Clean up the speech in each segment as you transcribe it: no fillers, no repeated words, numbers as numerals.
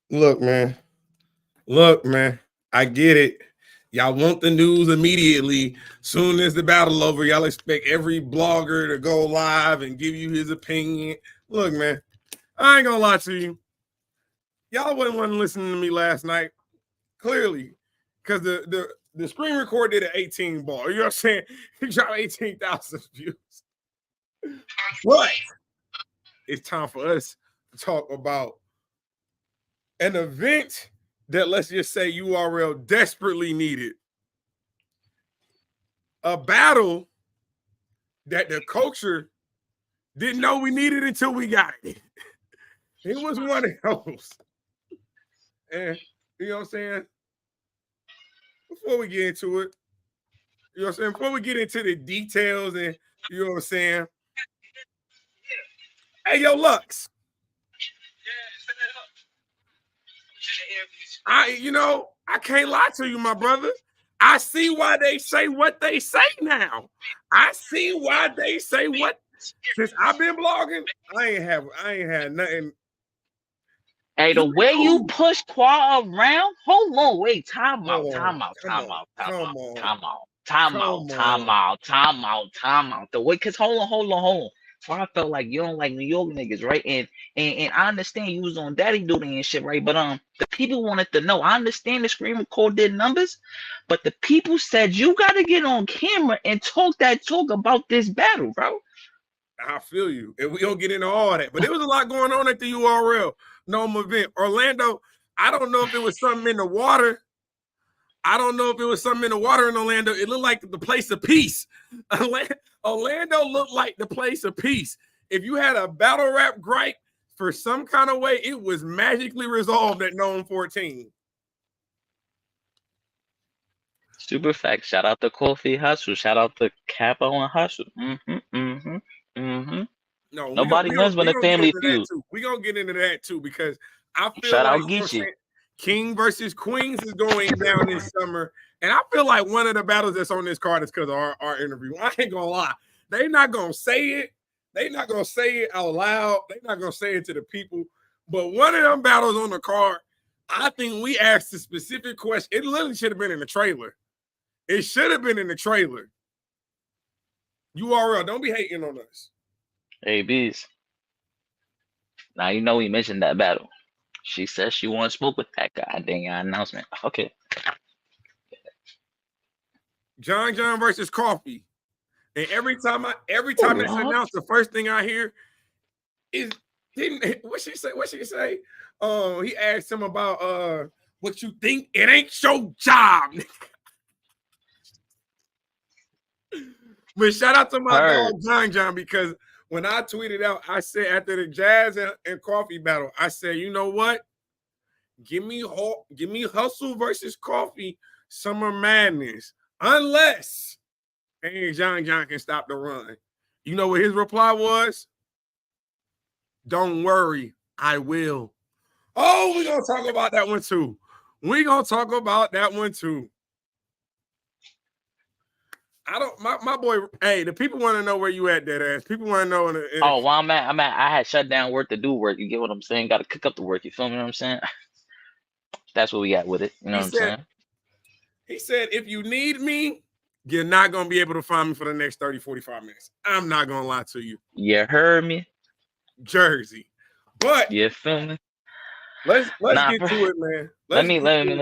Look, man. Look, man. I get it. Y'all want the news immediately. Soon as the battle over, y'all expect every blogger to go live and give you his opinion. Look, man. I ain't gonna lie to you. Y'all wasn't listening to me last night. Clearly, because the screen record did an 18 ball. You know what I'm saying? He dropped 18,000 views. But it's time for us to talk about an event that, let's just say, URL desperately needed. A battle that the culture didn't know we needed until we got it. It was one of those. And you know what I'm saying? Before we get into it, you know what I'm saying? Before we get into the details and you know what I'm saying? Hey, yo, Lux. I can't lie to you, my brother. I see why they say what they say now. I see why they say what. Since I've been blogging, I ain't had nothing. Hey, the way you push Qua around, hold on, wait, time out. The way, cause hold on. So I felt like you don't like New York niggas, right? And I understand you was on daddy duty and shit, right? But the people wanted to know. I understand the screen record did numbers, but the people said you gotta get on camera and talk about this battle, bro. I feel you. And we don't get into all that. But there was a lot going on at the URL NOME event. Orlando, I don't know if it was something in the water. I don't know if it was something in the water in Orlando. It looked like the place of peace. Orlando looked like the place of peace. If you had a battle rap gripe for some kind of way, it was magically resolved at NOME 14. Super fact. Shout out to Coffee Hustle. Shout out to Capo and Hustle. No, nobody wins when a family feud. We're gonna get into that too, because I feel shout like out Geechi. King versus Queens is going down this summer. And I feel like one of the battles that's on this card is because of our interview. I ain't gonna lie. They're not gonna say it. They're not gonna say it out loud. They're not gonna say it to the people. But one of them battles on the card, I think we asked a specific question. It literally should have been in the trailer. It should have been in the trailer. URL, don't be hating on us. ABs. Now you know we mentioned that battle. She says she wants to smoke with that guy. Dang announcement. Okay. John versus Coffee. And every time it's announced, the first thing I hear is what she say? He asked him about what you think. It ain't your job. But shout out to my dog John, because when I tweeted out, I said after the Jazz and Coffee battle, I said, you know what? Give me Hustle versus Coffee, Summer Madness, unless John can stop the run. You know what his reply was? Don't worry, I will. Oh, we're gonna talk about that one too. I don't, my boy. Hey, the people want to know where you at, dead ass. People want to know. Well, I'm at. I had shut down work to do work. You get what I'm saying? Got to cook up the work. You feel me? What I'm saying? That's what we got with it. You know what I'm saying? He said, if you need me, you're not gonna be able to find me for the next 30, 45 minutes. I'm not gonna lie to you. You heard me, Jersey. But you feel me? Let's get to it, man. Let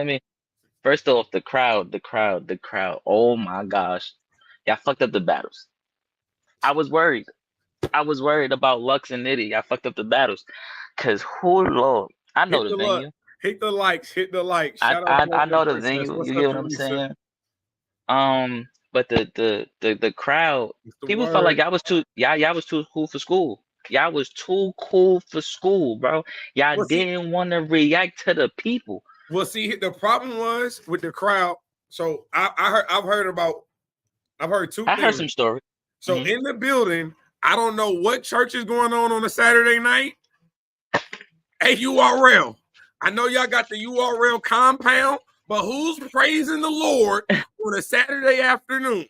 me. First off, the crowd. Oh my gosh. Y'all fucked up the battles. I was worried about Lux and Nitty. Y'all fucked up the battles. Cause Lord, I know the venue. Hit the likes. I know the venue. You get what I'm saying? But the crowd, people felt like y'all was too cool for school. Y'all was too cool for school, bro. Y'all didn't want to react to the people. Well, see, the problem was with the crowd. So I've heard two things. I heard some stories. So in the building, I don't know what church is going on a Saturday night. Hey, URL. I know y'all got the URL compound, but who's praising the Lord on a Saturday afternoon?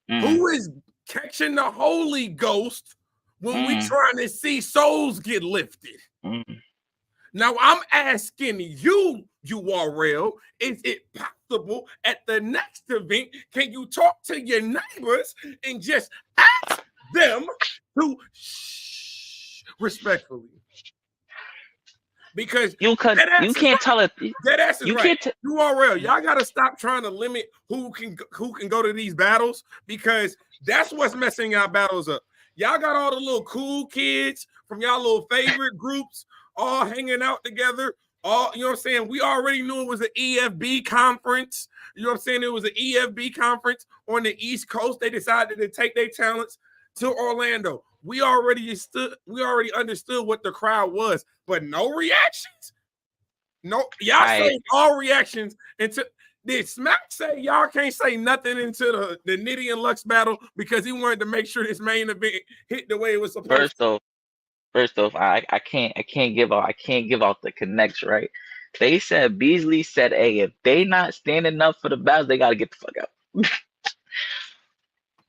Who is catching the Holy Ghost when we trying to see souls get lifted? Now I'm asking you, URL, is it possible at the next event, can you talk to your neighbors and just ask them to shh respectfully? Because you that you ass is can't right. tell it. That ass is You right. can't. URL, y'all gotta stop trying to limit who can go to these battles, because that's what's messing y'all battles up. Y'all got all the little cool kids from y'all little favorite groups all hanging out together. All, you know what I'm saying? We already knew it was an EFB conference. You know what I'm saying? It was an EFB conference on the East Coast. They decided to take their talents to Orlando. We already understood what the crowd was, but no reactions. No, y'all say all reactions into. Did Smack say y'all can't say nothing into the Nitty and Lux battle because he wanted to make sure this main event hit the way it was supposed to? First off, I can't give out the connects, right? They said Beasley said, hey, if they not standing up for the battles, they gotta get the fuck out.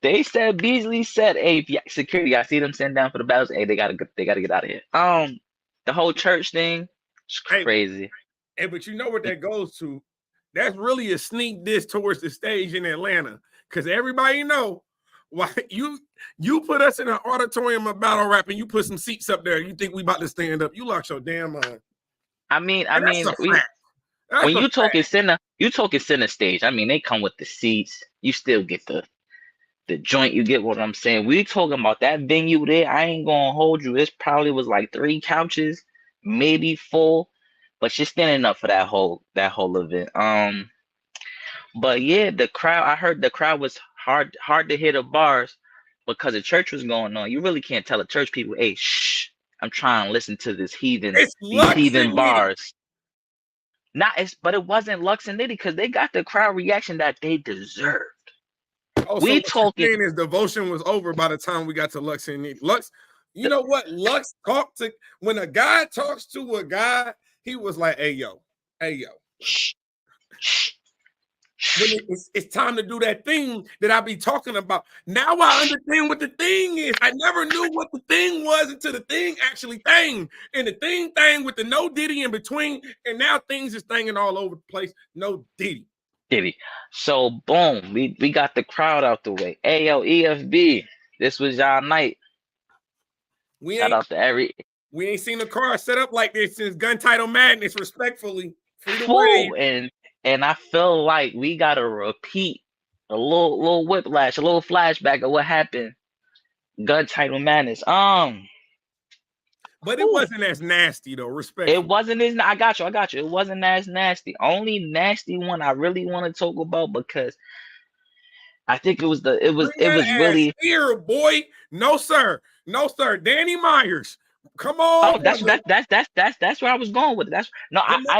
They said Beasley said, hey, security, I see them sitting down for the battles. Hey, they gotta get out of here. The whole church thing, it's crazy. Hey, but you know what that goes to? That's really a sneak diss towards the stage in Atlanta, because everybody know why you put us in an auditorium of battle rap and you put some seats up there. You think we about to stand up? You lost your damn mind. I mean, when you talking center stage. I mean, they come with the seats. You still get the joint. You get what I'm saying. We talking about that venue there. I ain't gonna hold you. It probably was like 3 couches, maybe 4. But you're standing up for that whole event. But yeah, the crowd. I heard the crowd was hard to hit the bars because the church was going on. You really can't tell the church people, hey, shh, I'm trying to listen to these heathen bars. But it wasn't Lux and Nitty because they got the crowd reaction that they deserved. Oh, we so what you're saying is devotion was over by the time we got to Lux and Nitty. Lux, you know what? Lux talked to, when a guy talks to a guy, he was like, hey yo. When it's time to do that thing that I be talking about. Now I understand what the thing is. I never knew what the thing was until the thing actually thing. And the thing with the no Diddy in between. And now things is thinging all over the place. No Diddy. So boom, we got the crowd out the way. Hey yo, EFB, this was y'all night. Shout out to we ain't seen a car set up like this since Gun Title Madness, respectfully. And I feel like we gotta repeat a little whiplash, a little flashback of what happened. Gun Title Madness. But it wasn't as nasty though, respectfully. It wasn't as I got you. It wasn't as nasty. Only nasty one I really want to talk about because I think it was really here, boy. No, sir. Danny Myers. Come on. Oh, that's where I was going with it. I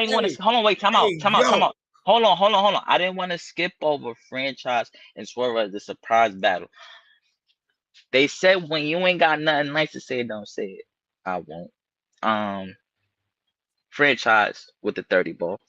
didn't want to hold on, wait, time out. Hold on. I didn't want to skip over Franchise and Swervo as the surprise battle. They said when you ain't got nothing nice to say, don't say it. I won't. Franchise with the 30 ball.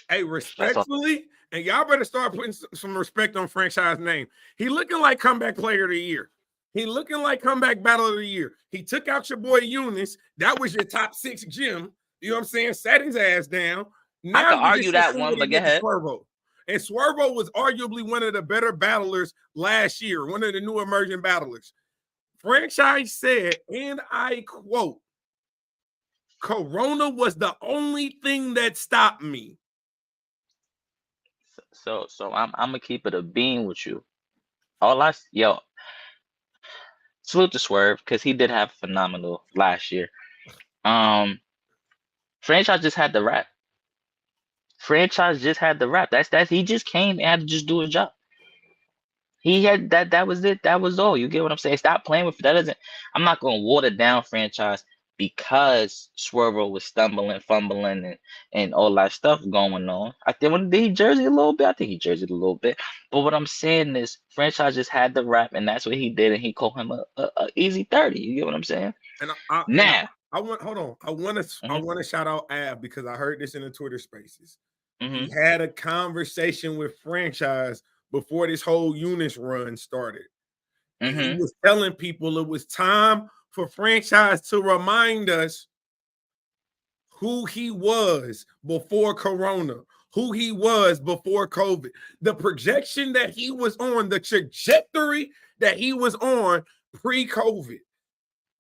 Hey, respectfully, and y'all better start putting some respect on Franchise name. He looking like comeback player of the year. He looking like comeback battle of the year. He took out your boy Eunice. That was your top 6 gym. You know what I'm saying? Sat his ass down. Now I can argue that one, but go ahead. Swervo. And Swervo was arguably one of the better battlers last year, one of the new emerging battlers. Franchise said, and I quote, Corona was the only thing that stopped me. So I'm gonna keep it a bean with you. Salute to Swerve because he did have phenomenal last year. Franchise just had the rap. That's he just came and had to just do his job. He had that was it. That was all. You get what I'm saying? Stop playing with it. That doesn't. I'm not gonna water down Franchise because Swervo was fumbling, and all that stuff going on. I think when he jersey a little bit, I think he jerseyed a little bit. But what I'm saying is, Franchise just had the rap, and that's what he did, and he called him a easy 30. You get what I'm saying? And I want to shout out Av because I heard this in the Twitter Spaces. He had a conversation with Franchise before this whole Eunice run started. He was telling people it was time for Franchise to remind us who he was before Corona, who he was before COVID, the projection that he was on, the trajectory that he was on pre-COVID.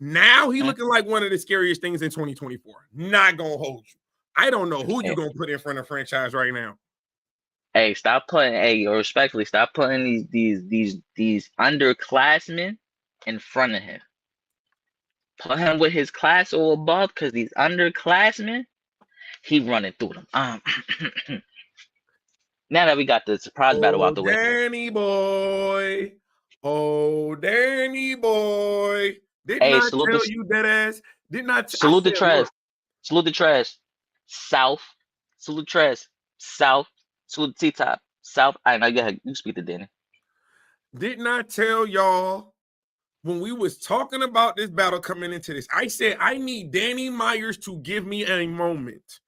Now he looking like one of the scariest things in 2024. Not gonna hold you. I don't know who you gonna put in front of franchise right now. Hey, stop putting. Hey, respectfully, stop putting these underclassmen in front of him. Put him with his class or above, because these underclassmen, he running through them. Now that we got the surprise battle out the way. Danny boy. Oh, Danny boy. Didn't I tell you that ass? Didn't I? Salute the trash. Salute the trash. South. Salute trash. South. Salute the T-top. South. I know you speak to Danny. Didn't I tell y'all when we was talking about this battle coming into this? I said I need Danny Myers to give me a moment.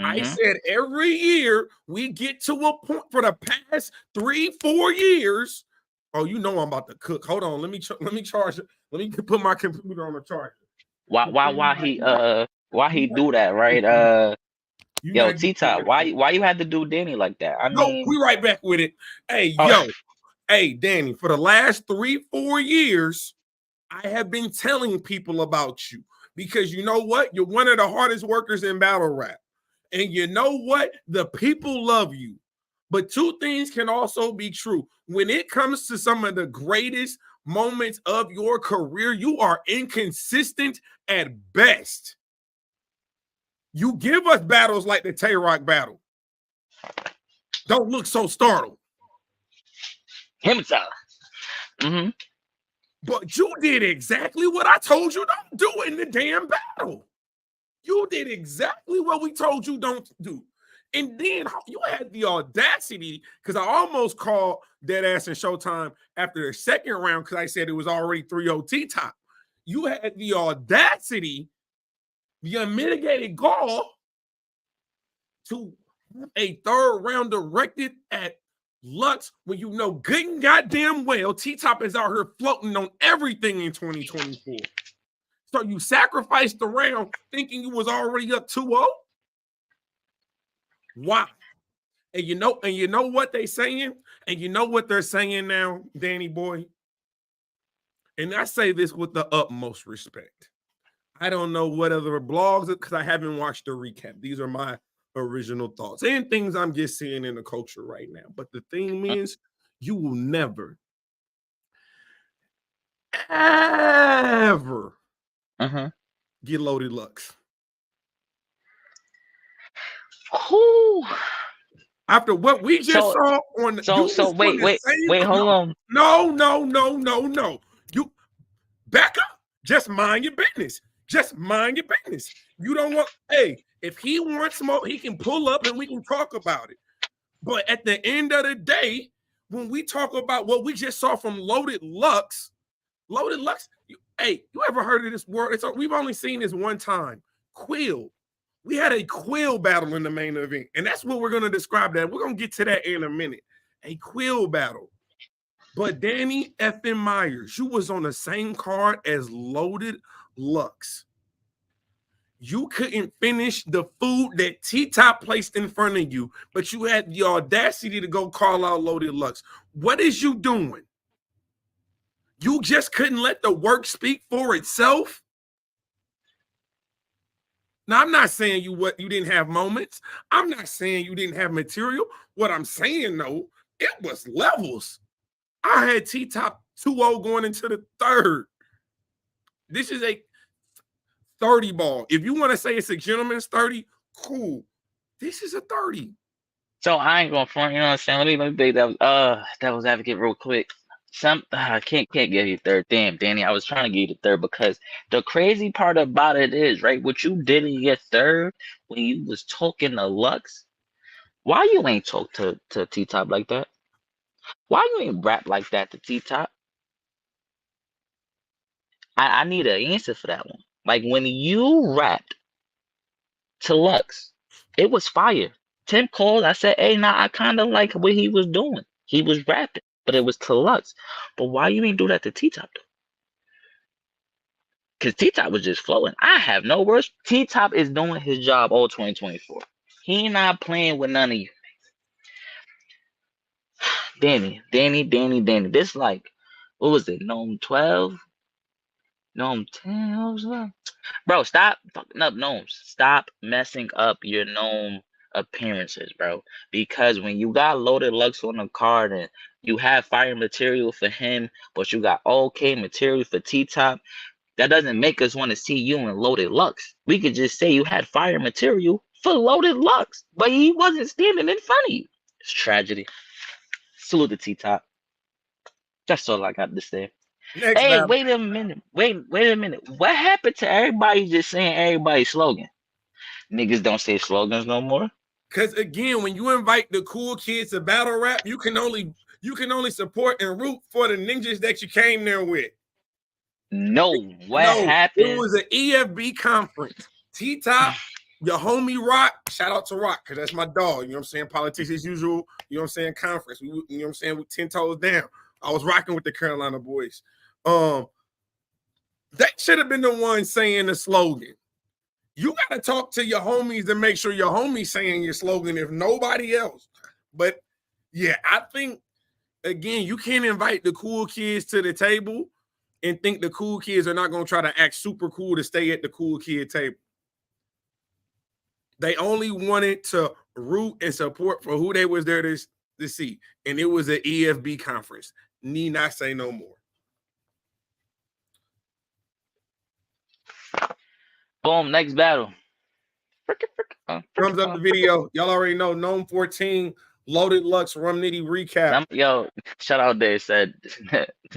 I said every year we get to a point for the past 3-4 years. Oh, you know I'm about to cook. Hold on, let me charge it. Let me put my computer on the charger. Why he do that, right? Yo, T-top, why you had to do Danny like that? I mean, we right back with it. Hey, hey, Danny, for the last 3-4 years, I have been telling people about you because you know what? You're one of the hardest workers in battle rap. And you know what? The people love you. But two things can also be true. When it comes to some of the greatest moments of your career, you are inconsistent at best. You give us battles like the Tay Roc battle. Don't look so startled. Mm-hmm. But you did exactly what I told you don't do in the damn battle. You did exactly what we told you don't do. And then you had the audacity, because I almost called Deadass and Showtime after the second round because I said it was already 3-0 T-top. You had the audacity, the unmitigated gall to a third round directed at Lux when you know good and goddamn well T-top is out here floating on everything in 2024. So you sacrificed the round thinking you was already up 2-0? Why? And you know what they saying? And you know what they're saying now, Danny boy? And I say this with the utmost respect. I don't know what other blogs, because I haven't watched the recap. These are my original thoughts and things I'm just seeing in the culture right now. But the thing is, you will never, ever get Loaded Lux. After what we just saw on the wait, hold on. No. You back up. Just mind your business. Just mind your business. You don't want, hey, if he wants smoke, he can pull up and we can talk about it. But at the end of the day, when we talk about what we just saw from Loaded Lux, you ever heard of this word? We've only seen this one time. Quill. We had a quill battle in the main event, and that's what we're going to describe that. We're going to get to that in a minute. A quill battle. But Danny effing Myers, you was on the same card as Loaded Lux. You couldn't finish the food that T-top placed in front of you, but you had the audacity to go call out Loaded Lux. What is you doing? You just couldn't let the work speak for itself? Now, I'm not saying you didn't have moments. I'm not saying you didn't have material. What I'm saying, though, it was levels. I had T-top 2-0 going into the third. This is a 30 ball. If you want to say it's a gentleman's 30, cool. This is a 30. So I ain't gonna front, you know what I'm saying? Let me be that was advocate real quick. I can't give you third. Damn, Danny, I was trying to give you the third because the crazy part about it is, right, what you did in your third when you was talking to Lux, why you ain't talk to T-top like that? Why you ain't rap like that to T-top? I need an answer for that one. Like when you rapped to Lux, it was fire. Tim called, I said, hey, nah, I kind of like what he was doing. He was rapping, but it was to Lux. But why you ain't do that to T-top though? Because T-Top was just flowing. I have no words. T-Top is doing his job all 2024. He not playing with none of you. Danny. This like, what was it? NOME 12? NOME 10? What was that? Bro, stop fucking up gnomes. Stop messing up your gnome appearances, bro. Because when you got Loaded Lux on the card and you have fire material for him, but you got okay material for T-Top, that doesn't make us want to see you in Loaded Lux. We could just say you had fire material for Loaded Lux, but he wasn't standing in front of you. It's tragedy. Salute to T-Top. That's all I got to say. Next Hey, battle. wait a minute. Wait a minute. What happened to everybody just saying everybody's slogan? Niggas don't say slogans no more. Because again, when you invite the cool kids to battle rap, you can only support and root for the ninjas that you came there with. No, what happened? It was an EFB conference. T-Top, your homie Roc, shout out to Roc, because that's my dog. You know what I'm saying? Politics as usual. You know what I'm saying? Conference. You know what I'm saying? With 10 toes down. I was rocking with the Carolina boys. That should have been the one saying the slogan. You got to talk to your homies to make sure your homies saying your slogan, if nobody else. But yeah, I think, again, you can't invite the cool kids to the table and think the cool kids are not going to try to act super cool to stay at the cool kid table. They only wanted to root and support for who they was there to see. And it was an EFB conference. Need not say no more. Boom, next battle. Thumbs up the video. Y'all already know NOME 14, Loaded Lux, Rum Nitty recap. Yo, shout out there said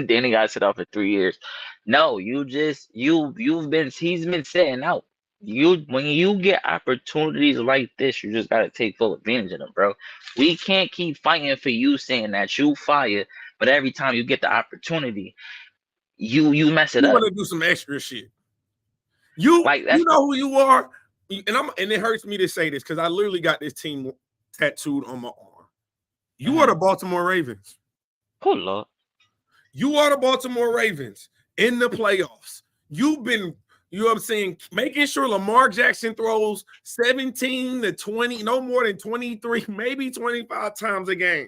Danny got set off for 3 years. No, he's been sitting out. When you get opportunities like this, you just gotta take full advantage of them, bro. We can't keep fighting for you saying that you fire, but every time you get the opportunity, you mess it up. You want to do some extra shit. You know who you are, and it hurts me to say this because I literally got this team tattooed on my arm. You are the Baltimore Ravens. Oh Lord. You are the Baltimore Ravens in the playoffs. You've been, you know what I'm saying, making sure Lamar Jackson throws 17 to 20, no more than 23, maybe 25 times a game.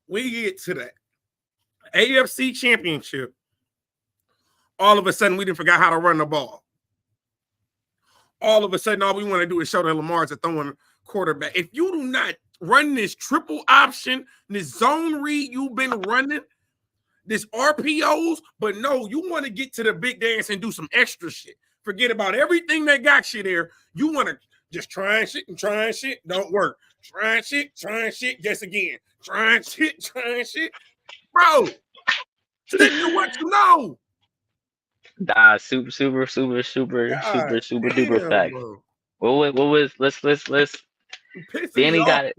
We get to that AFC Championship. All of a sudden, we didn't forget how to run the ball. All of a sudden, all we want to do is show that Lamar's a throwing quarterback. If you do not run this triple option, this zone read you've been running, this RPOs, but no, you want to get to the big dance and do some extra shit. Forget about everything that got you there. You want to just try shit, don't work. Trying shit, guess again. Trying shit. Bro, stick to what you know. Nah, super duper fact. What was let's Danny got it.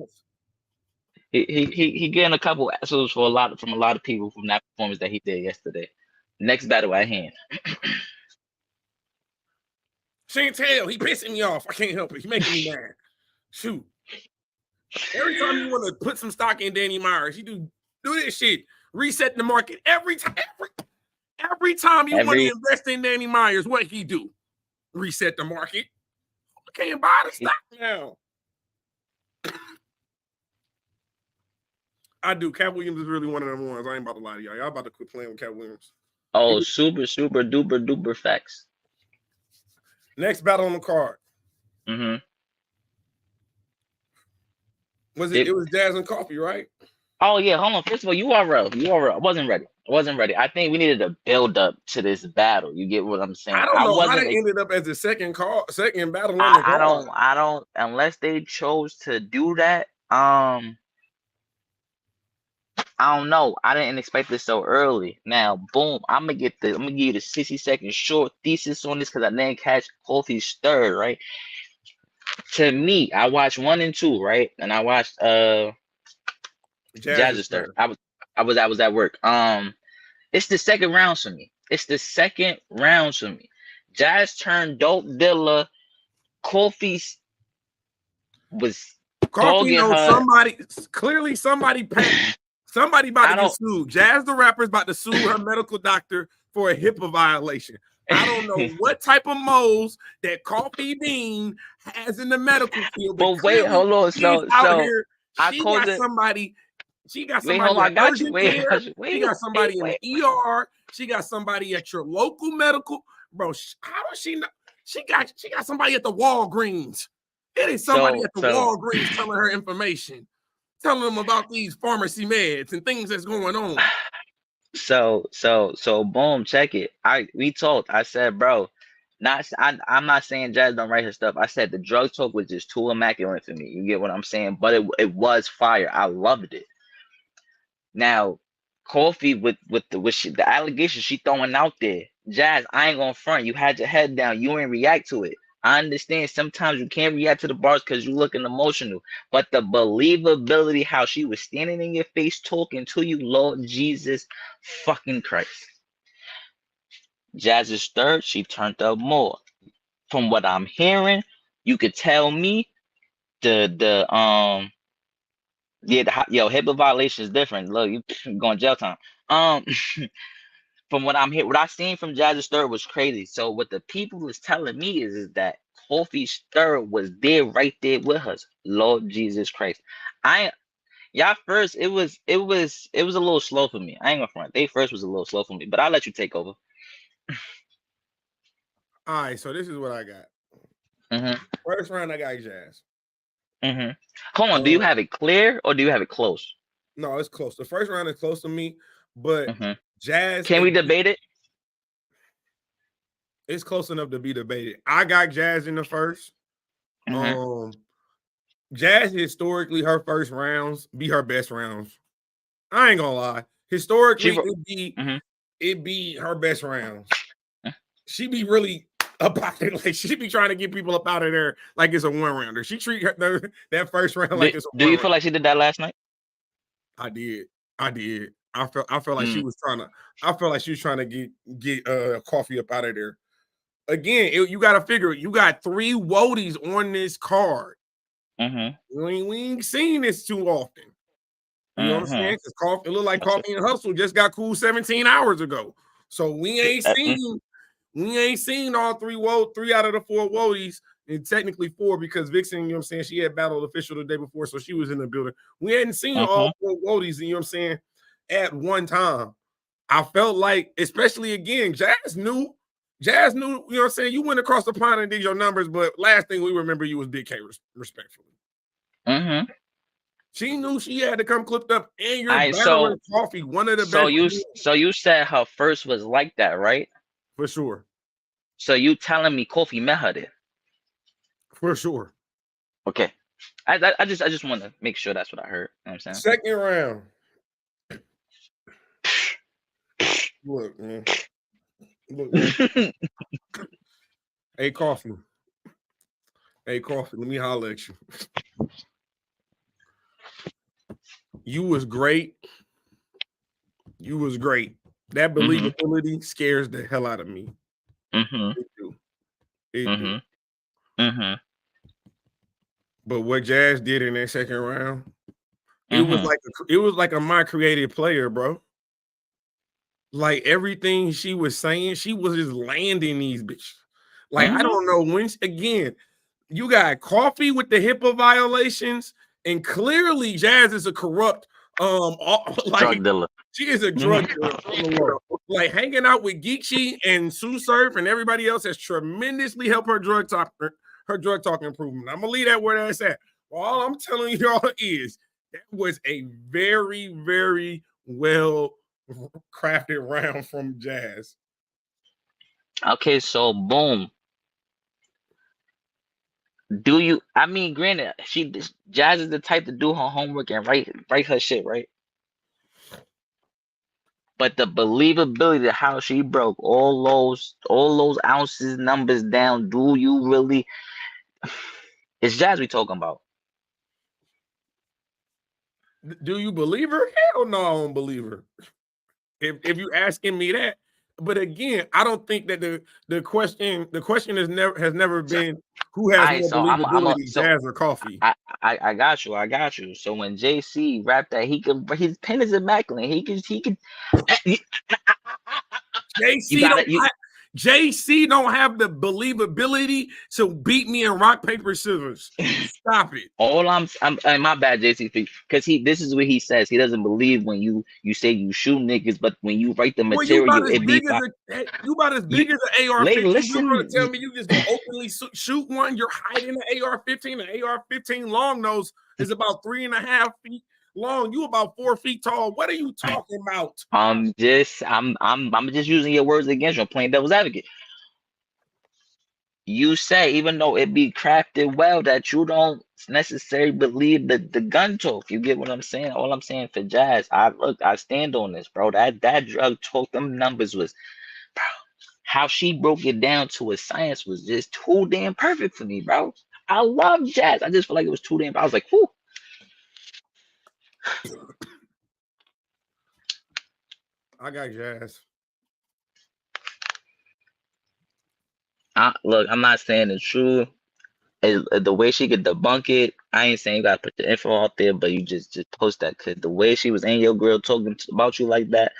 He getting a couple assholes from a lot of people from that performance that he did yesterday. Next battle at hand. Chantel, he pissing me off. I can't help it. He making me mad. Shoot. Every time you want to put some stock in Danny Myers, you do this shit. Reset the market every time. Every time you want to invest in Danny Myers, what he do? Reset the market. I can't buy the stock now. I do. Cat Williams is really one of them ones. I ain't about to lie to y'all. Y'all about to quit playing with Cat Williams. Oh, super duper facts. Next battle on the card. Mm-hmm. It was Jazz and Coffee, right? Oh yeah, hold on. First of all, you are real. I wasn't ready. I think we needed a build up to this battle. You get what I'm saying? I don't know how they ended up as the second battle on the card. I don't unless they chose to do that. I don't know. I didn't expect this so early. Now, boom, I'm gonna give you the 60-second short thesis on this because I didn't catch Kofi's third, right? To me, I watched 1 and 2, right? And I watched Jazz's third. I was at work. It's the second round for me. Jazz turned dope dealer. Kofi's was Coffee knows somebody. Clearly, somebody paid. Somebody about to get sued. Jazz the rapper is about to sue her medical doctor for a HIPAA violation. I don't know what type of moles that Coffee Bean has in the medical field, but wait, hold on. she's out here. I She called got it. somebody. She got Wait, somebody hold on. I at got you. urgent Wait, care. She got somebody in the ER. She got somebody at your local medical. Bro, how does she know? She got somebody at the Walgreens. It is somebody at the Walgreens telling her information, telling them about these pharmacy meds and things that's going on. So boom, check it. We talked. I said, bro, I'm not saying Jazz don't write her stuff. I said the drug talk was just too immaculate for me. You get what I'm saying? But it was fire. I loved it. Now, Coffee with the allegations she throwing out there. Jazz, I ain't gonna front. You had your head down. You ain't react to it. I understand sometimes you can't react to the bars because you looking emotional. But the believability, how she was standing in your face talking to you, Lord Jesus fucking Christ. Jazz is third, she turned up more. From what I'm hearing, you could tell me HIPAA violation is different. Look, you going jail time. From what I'm hearing, what I seen from Jazz's third was crazy. So what the people is telling me is that Kofi's third was there, right there with us. Lord Jesus Christ, y'all first, it was a little slow for me. I ain't gonna front. They first was a little slow for me, but I'll let you take over. All right, so this is what I got. First round, I got Jazz. Hold on, do you have it clear or do you have it close? No, it's close. The first round is close to me, but Jazz. Can we debate it? It's close enough to be debated. I got Jazz in the first. Jazz historically, her first rounds be her best rounds. I ain't gonna lie. Historically, it'd be her best rounds. She be really about it, like she be trying to get people up out of there like it's a one-rounder. She treat that first round like it's a Do you feel like she did that last night? I did. I felt like she was trying to. I felt like she was trying to get Coffee up out of there. Again, you got to figure. You got 3 Wodies on this card. We ain't seen this too often. You know what I'm saying? Because it looked like Coffee and Hustle just got cool 17 hours ago. So we ain't seen all 3 out of the 4 Wodies, and technically 4 because Vixen, you know what I'm saying, she had battled official the day before, so she was in the building. We hadn't seen all 4 Wodies, you know what I'm saying, at one time. I felt like, especially again, Jazz knew, you know what I'm saying, you went across the pond and did your numbers, but last thing we remember you was Big K, respectfully. She knew she had to come clipped up, and you're battling Coffee, one of the best. So you said her first was like that, right? For sure. So you telling me Kofi met her there? For sure. Okay. I just want to make sure that's what I heard. You know what I'm saying? Second round. Look, man. Hey, Coffee. Let me holler at you. You was great. That believability scares the hell out of me. It do. But what Jazz did in that second round, it was like a my creative player, bro. Like everything she was saying, she was just landing these bitches. Like I don't know when. Again, you got Coffee with the HIPAA violations, and clearly Jazz is a corrupt drug dealer. She is a drug dealer. Like hanging out with Geechi and Sue Surf and everybody else has tremendously helped her drug talk improvement. I'm gonna leave that where that's at. Well, all I'm telling y'all is that was a very, very well crafted round from Jazz. Okay, so boom. Granted, Jazz is the type to do her homework and write her shit, right? But the believability of how she broke all those ounces numbers down, do you really? It's Jazz we talking about. Do you believe her? Hell no, I don't believe her. If you asking me that, but again, I don't think that the question has never been who has more believability, Jazz or Coffee. I got you. I got you. So when JC rapped that, his pen is immaculate. He could. You JC gotta don't you. JC don't have the believability to beat me in rock paper scissors. Stop it. All I'm my bad, JC, because this is what he says. He doesn't believe when you say you shoot niggas, but when you write the Well, you material, about as it be big as an AR-15. You gonna tell me you just gonna openly shoot one? You're hiding an AR-15. An AR-15 long nose is about 3.5 feet long. You about 4 feet tall. What are you talking about? I'm just using your words against you. I'm playing devil's advocate. You say, even though it be crafted well, that you don't necessarily believe the gun talk. You get what I'm saying? All I'm saying for Jazz, I stand on this, bro. That drug talk, them numbers was, bro, how she broke it down to a science was just too damn perfect for me, bro. I love Jazz. I just feel like it was too damn. I was like, whoo. I got Jazz. Look, I'm not saying it's true. The way she could debunk it, I ain't saying you gotta put the info out there, but you just post that, because the way she was in your girl talking about you like that,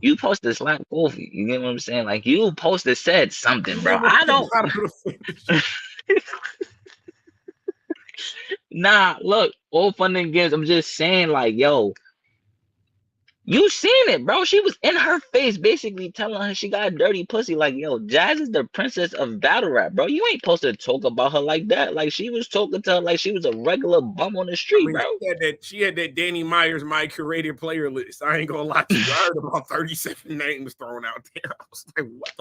you posted slap coffee. You get what I'm saying? Like, you posted said something, bro. I don't. Nah, look, all fun and games. I'm just saying, like, yo, you seen it, bro. She was in her face basically telling her she got a dirty pussy. Like, yo, Jazz is the princess of battle rap, bro. You ain't supposed to talk about her like that. Like, she was talking to her like she was a regular bum on the street, bro. She had that Danny Myers My Curated Player list. I ain't gonna lie to you. I heard about 37 names thrown out there. I was like, what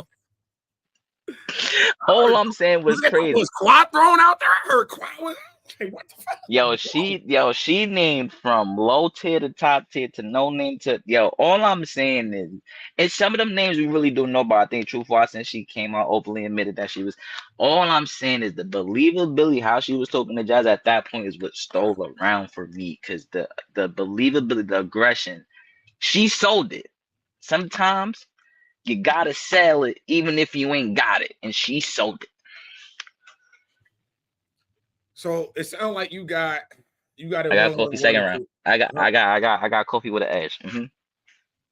the All I'm saying was crazy. Was Quad thrown out there? I heard Quad. Hey, what the fuck? She named from low tier to top tier to no name to all I'm saying is, and some of them names we really don't know about. I think Truthful, since she came out openly admitted that she was. All I'm saying is the believability, how she was talking to Jazz at that point is what stole around for me, because the believability, the aggression, she sold it. Sometimes you gotta sell it even if you ain't got it, and she sold it. So it sounds like you got it. I got Kofi second round. I got Kofi with an edge. Mm-hmm.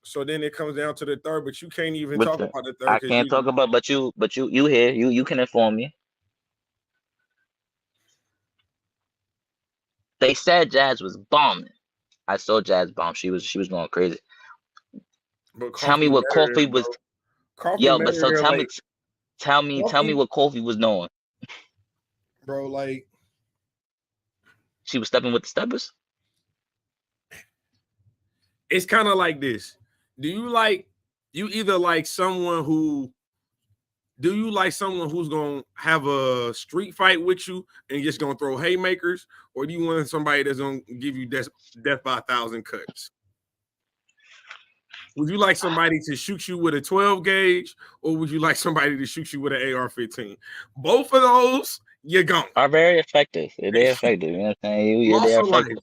So then it comes down to the third, but you can't even talk about the third. I can't talk about, but you here. You can inform me. They said Jazz was bombing. I saw Jazz bomb. She was going crazy. But tell me what Kofi was. Yo, but so tell me what Kofi was doing. Bro, like, she was stepping with the steppers. It's kind of like this. Do you either like someone who's gonna have a street fight with you and just gonna throw haymakers, or do you want somebody that's gonna give you death by 1,000 cuts? Would you like somebody to shoot you with a 12 gauge, or would you like somebody to shoot you with an AR-15? Both of those, you're gone. Are very effective. They're effective. You know what I'm saying? They're effective.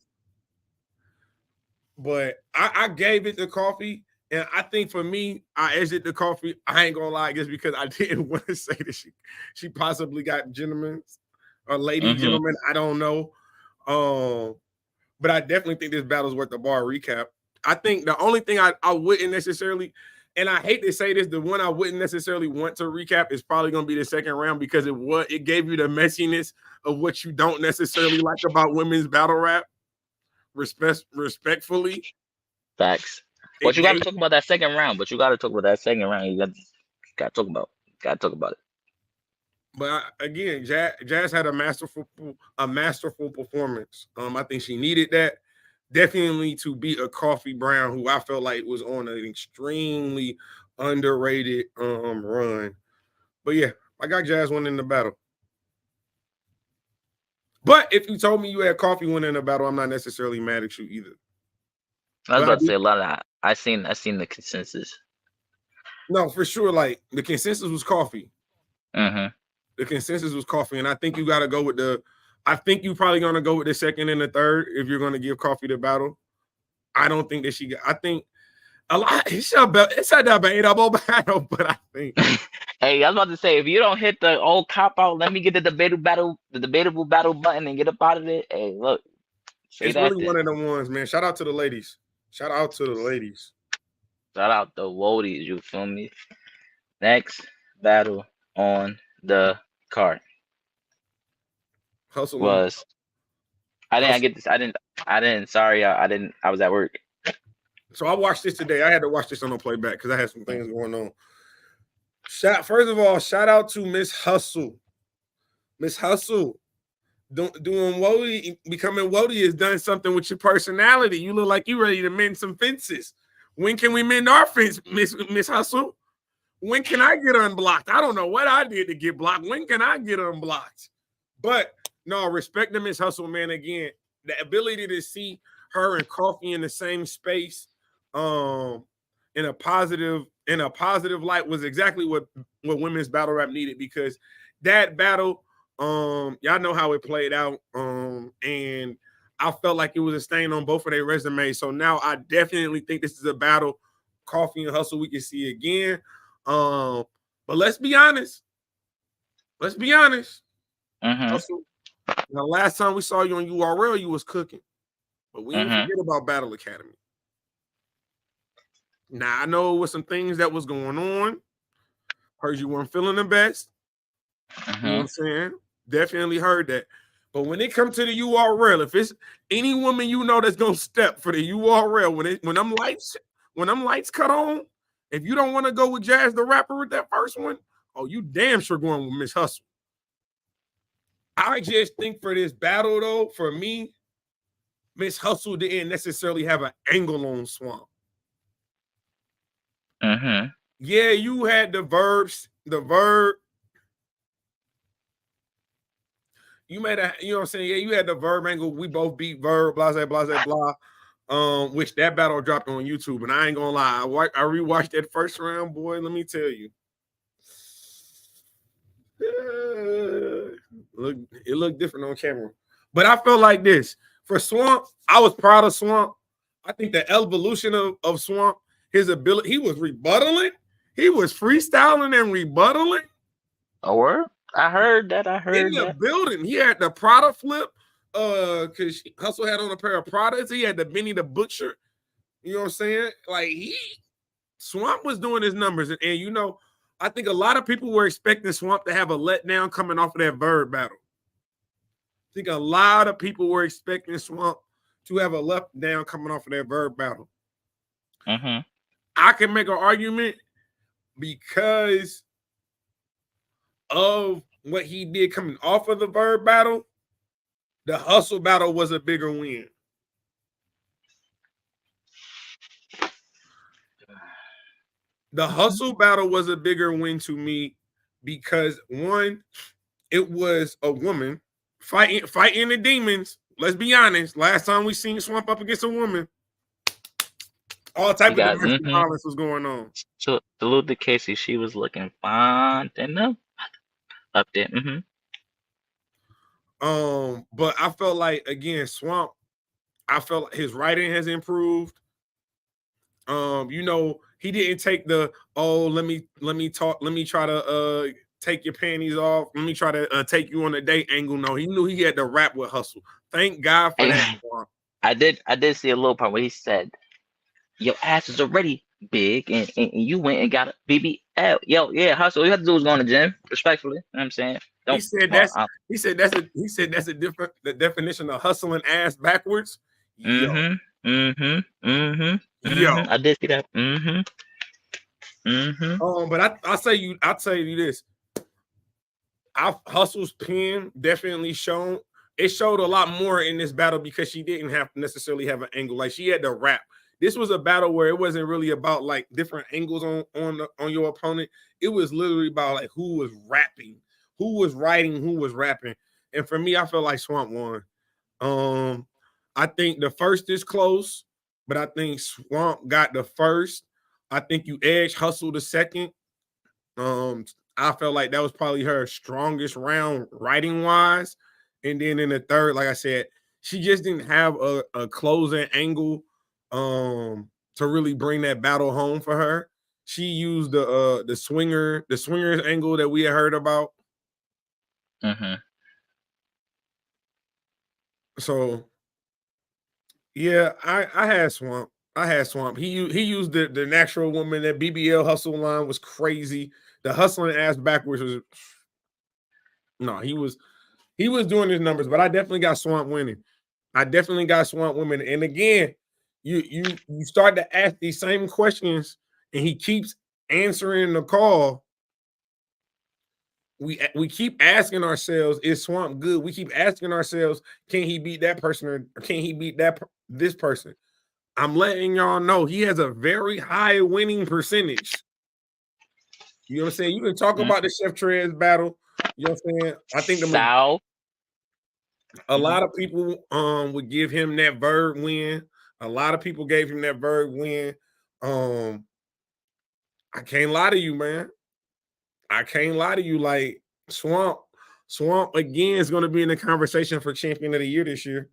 But I gave it to Coffee, and I think for me, I edged the Coffee. I ain't gonna lie, just because I didn't want to say that she possibly got gentlemen or lady gentlemen. I don't know. But I definitely think this battle's worth the bar recap. I think the only thing I wouldn't necessarily, and I hate to say this, the one I wouldn't necessarily want to recap is probably going to be the second round, because it gave you the messiness of what you don't necessarily like about women's battle rap. Respectfully. Facts. But you got to talk about that second round. You got to talk about to talk about it. But again, Jazz had a masterful performance. I think she needed that. Definitely to beat a Coffee Brown, who I felt like was on an extremely underrated run. But yeah, I got Jazz winning the battle. But if you told me you had Coffee winning the battle, I'm not necessarily mad at you either. I was about to say a lot of that. I seen the consensus. No, for sure. Like, the consensus was Coffee. Mm-hmm. The consensus was Coffee, and I think you got to go with I think you're probably going to go with the second and the third if you're going to give Coffee the battle. I don't think that I think a lot. It's a debatable battle, but I think. Hey, I was about to say, if you don't hit the old cop out, let me get the debatable battle button and get up out of it. Hey, look, It's really one of them ones, man. Shout out to the ladies. Shout out to the ladies. Shout out the Wodies, you feel me? Next battle on the card Hustle was I Hustle. didn't get this. I didn't. Sorry, I didn't. I was at work. So I watched this today. I had to watch this on the playback because I had some things going on. First of all, shout out to Miss Hustle. Miss Hustle. Doing Wody, becoming Wody has done something with your personality. You look like you ready to mend some fences. When can we mend our fence, Miss Hustle? When can I get unblocked? I don't know what I did to get blocked. When can I get unblocked? But no, respect to Miss Hustle, man. Again, the ability to see her and Coffee in the same space, in a positive light was exactly what women's battle rap needed, because that battle, y'all know how it played out, and I felt like it was a stain on both of their resumes. So now I definitely think this is a battle, Coffee and Hustle, we can see again. But let's be honest. Hustle, the last time we saw you on URL, you was cooking, but we didn't forget about Battle Academy. Now I know with some things that was going on, heard you weren't feeling the best. You know what I'm saying? Definitely heard that. But when it comes to the URL, if it's any woman you know that's gonna step for the URL, when them lights cut on, if you don't want to go with Jazz the Rapper with that first one, oh, you damn sure going with Miss Hustle. I just think for this battle, though, for me, Miss Hustle didn't necessarily have an angle on Swamp. Yeah, you had the verb. You made a, you know what I'm saying? Yeah, you had the verb angle. We both beat verb, blah, blah, blah, blah. Which that battle dropped on YouTube, and I ain't gonna lie, I rewatched that first round, boy. Let me tell you, it looked different on camera. But I felt like this for Swamp. I was proud of Swamp. I think the evolution of Swamp, his ability, he was rebuttaling, he was freestyling and rebuttaling. Oh, word? I heard that. In the building, he had the Prada flip. Because Hustle had on a pair of Pradas. He had the Benny the Butcher. You know what I'm saying? Like Swamp was doing his numbers, and you know, I think a lot of people were expecting Swamp to have a letdown coming off of that Verb battle. I think a lot of people were expecting Swamp to have a letdown coming off of that Verb battle. I can make an argument because of what he did coming off of the Verb battle. The Hustle battle was a bigger win. The Hustle battle was a bigger win to me because, one, it was a woman fighting the demons. Let's be honest. Last time we seen Swamp up against a woman, all type of domestic violence was going on. So salute to Casey. She was looking fine enough up there. But I felt like, again, Swamp, I felt like his writing has improved. You know, he didn't take the, oh, let me try to take your panties off, let me try to take you on a date angle. No, he knew he had to rap with Hustle. Thank God for that. I did see a little part where he said, your ass is already big and you went and got a BBL. Yo, yeah, Hustle, all you have to do is go in the gym, respectfully. You know what I'm saying? He said that's the definition of hustling ass backwards. Yo. Yo. I did see that. But I'll tell you this. Hustle's pen definitely showed a lot more in this battle because she didn't have to necessarily have an angle. Like, she had to rap. This was a battle where it wasn't really about like different angles on your opponent. It was literally about like who was rapping, who was writing, who was rapping. And for me, I feel like Swamp won. I think the first is close, but I think Swamp got the first. I think you edged Hustle the second. I felt like that was probably her strongest round writing wise. And then in the third, like I said, she just didn't have a closing angle to really bring that battle home for her. She used the swingers angle that we had heard about. So Yeah, I had Swamp. I had Swamp. He used the natural woman. That BBL hustle line was crazy. The hustling ass backwards was no. He was doing his numbers, but I definitely got Swamp winning. I definitely got Swamp women. And again, you start to ask these same questions, and he keeps answering the call. We keep asking ourselves, is Swamp good? We keep asking ourselves, can he beat that person or can he beat this person? I'm letting y'all know he has a very high winning percentage. You know what I'm saying? You can talk about the Chef Trez battle. You know what I'm saying? I think a lot of people would give him that Verb win. A lot of people gave him that Verb win. I can't lie to you, man. I can't lie to you. Like Swamp again is going to be in the conversation for champion of the year this year.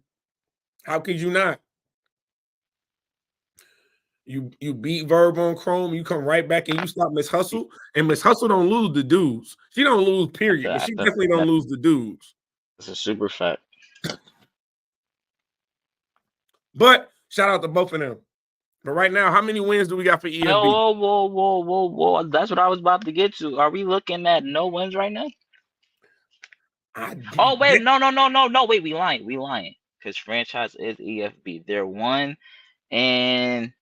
How could you not? You beat Verb on Chrome, you come right back and you stop Miss Hustle, and Miss Hustle don't lose the dudes. She don't lose, period, but she definitely don't lose the dudes. It's a super fact. But shout out to both of them. But right now, how many wins do we got for EFB? Whoa. That's what I was about to get to. Are we looking at no wins right now? Oh, wait, no. Wait, we lying. Because franchise is EFB. They're 1 and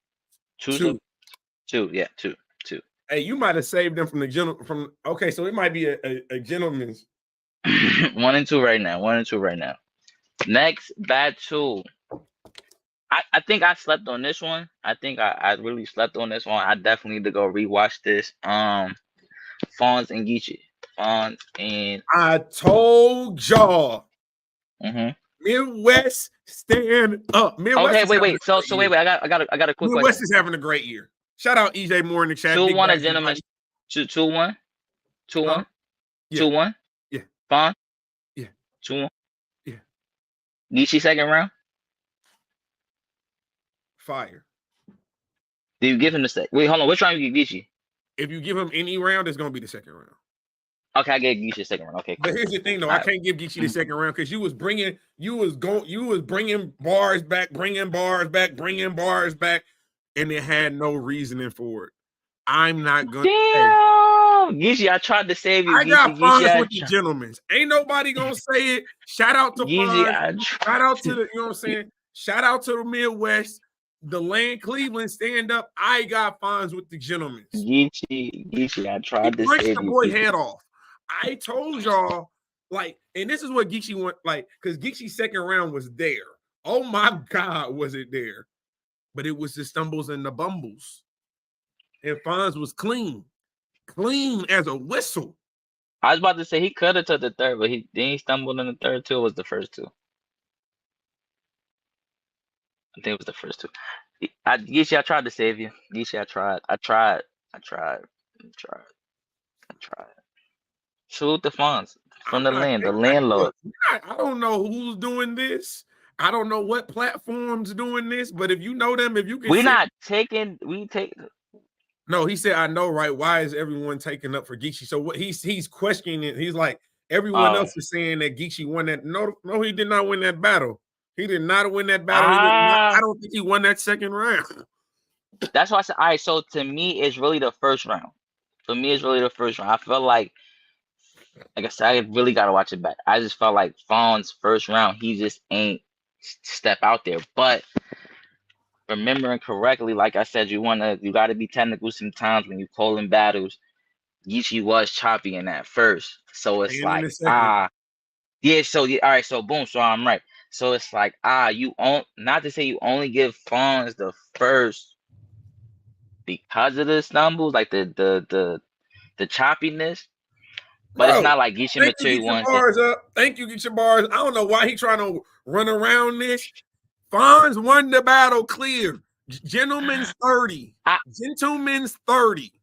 2. Yeah, two. Hey, you might have saved them from the okay, so it might be a gentleman's. 1 and 2 right now. Next battle. I think I slept on this one. I think I really slept on this one. I definitely need to go rewatch this. Fonz and Geechi. I told y'all. Midwest stand up. Midwest okay, wait. So wait. I got a quick question. Midwest is having a great year. Shout out EJ Moore in the chat. 2-1 a gentleman. 2-1. 2-1. Yeah. 2-1. Yeah. Fonz. Yeah. 2-1. Yeah. Geechi second round. Fire. Do you give him the second? Wait, hold on. Which round you give Geechi? If you give him any round, it's gonna be the second round. Okay, I gave Geechi the second round. Okay, cool. But here's the thing, though. I can't give Geechi the second round because you was bringing bars back, and it had no reasoning for it. I'm not gonna. Damn, Geechi, I tried to save you. I got Fonz with the gentlemen. Ain't nobody gonna say it. Shout out to Fonz. Shout out to the, you know what I'm saying? Shout out to the Midwest. The land Cleveland stand up. I got Fonz with the gentlemen. Geechi, I tried to save the boy head off. I told y'all, like, and this is what Geechi went, like, because Geechi's second round was there. Oh my God, was it there? But it was the stumbles and the bumbles. And Fonz was clean as a whistle. I was about to say he could have took the third, but he stumbled in the third too. It was the first two. I think it was the first two. Geechi, I tried to save you. Geechi, I tried. Salute the Fonz from the landlord. I don't know who's doing this. I don't know what platform's doing this, but if you know them, if you can, No, he said, I know, right? Why is everyone taking up for Geechi? So what he's questioning it. He's like, everyone else is saying that Geechi won that. No, he did not win that battle. He did not win that battle. I don't think he won that second round. That's why I said, all right, so to me, it's really the first round. For me, it's really the first round. I felt like I said, I really got to watch it back. I just felt like Fonz first round, he just ain't step out there. But remembering correctly, like I said, you got to be technical sometimes when you calling battles. Geechi was choppy in that first. So it's like, yeah, so all right, so boom, so I'm right. So it's like, not to say you only give Fonz the first because of the stumbles, like the choppiness. But it's not like Geechi material one. Thank you, get your bars. I don't know why he trying to run around this. Fonz won the battle clear. Gentleman's 30. Gentleman's 30.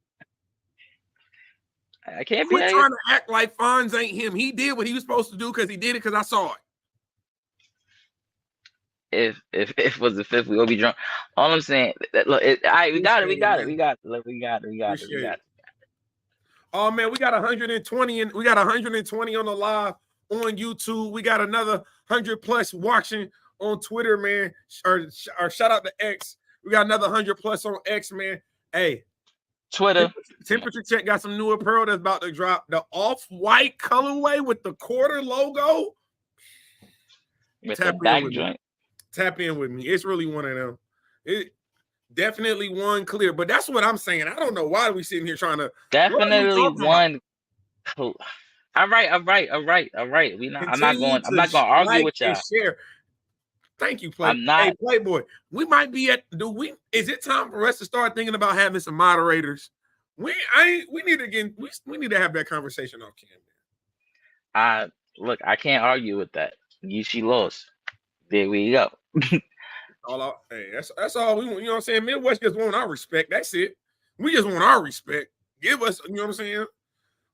I can't be trying to act like Fonz ain't him. He did what he was supposed to do because he did it because I saw it. If it was the fifth, we will be drunk. All I'm saying, look, we got it. Oh man, we got 120 and we got 120 on the live on YouTube. We got another 100 plus watching on Twitter, man, or shout out to X. We got another 100+ on X, man. Hey, Twitter. Temperature Check got some new apparel that's about to drop. The off-white colorway with the quarter logo. With the back joint. Tap in with me. It's really one of them. It definitely one clear, but that's what I'm saying. I don't know why we sitting here trying to definitely one. All right. I'm not going to argue with y'all. Share. Thank you, Playboy. I'm not. Hey, Playboy, we might be at. Is it time for us to start thinking about having some moderators? We need to have that conversation off camera. Look, I can't argue with that. Geechi lost. There we go. That's all we want. You know what I'm saying? Midwest just want our respect. That's it. We just want our respect. Give us, you know what I'm saying?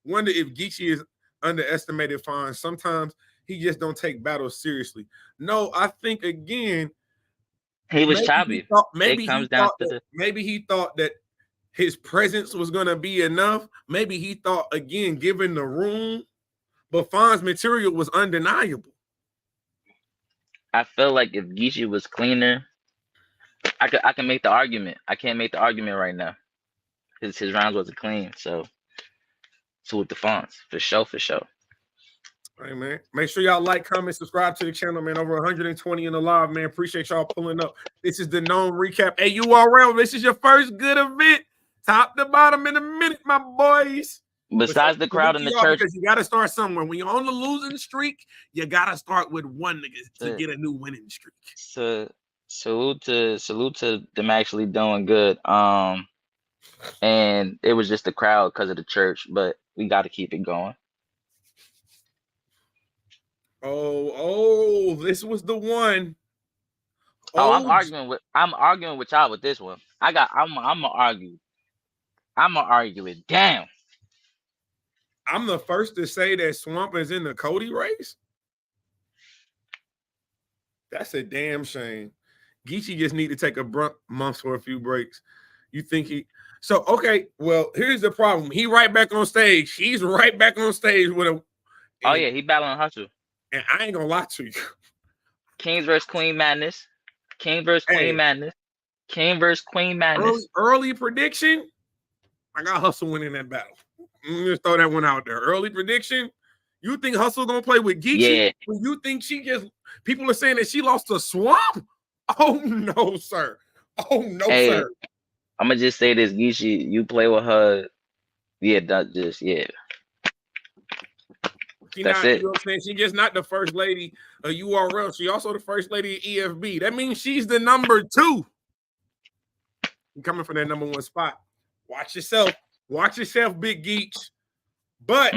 Wonder if Geechi is underestimated. Fonz. Sometimes he just don't take battles seriously. No, I think again he was choppy. Maybe he thought that his presence was gonna be enough. Maybe he thought again, given the room, but Fonz's material was undeniable. I feel like if Geechi was cleaner, I can make the argument. I can't make the argument right now. His rounds wasn't clean, so with the Fonz for sure. Hey man, make sure y'all like, comment, subscribe to the channel, man. Over 120 in the live, man. Appreciate y'all pulling up. This is the NOME recap. Hey, URL, this is your first good event, top to bottom in a minute, my boys. Besides the crowd in the church, because you got to start somewhere. When you're on the losing streak, you got to start with one nigga to get a new winning streak. So salute to them actually doing good. And it was just the crowd because of the church, but we got to keep it going. Oh, this was the one. I'm arguing with y'all with this one. I'm gonna argue it down. I'm the first to say that Swamp is in the Cody race. That's a damn shame. Geechi just need to take a month for a few breaks. You think he? So okay. Well, here's the problem. He right back on stage. He's right back on stage with a. Oh yeah, he battling Hustle. And I ain't gonna lie to you. Kings versus Queen Madness. King versus Queen Madness. King versus Queen Madness. Early prediction. I got Hustle winning that battle. I'm just throw that one out there. Early prediction. You think Hustle gonna play with Geechi? Yeah. When you think people are saying that she lost to Swamp? Oh no, sir. Oh no, sir. I'm gonna just say this, Geechi. You play with her. Yeah, that's it. That's it. You know what I'm saying? She's just not the first lady of URL. She also the first lady of EFB. That means she's the number 2. You're coming from that number 1 spot. Watch yourself. Watch yourself, Big Geech. But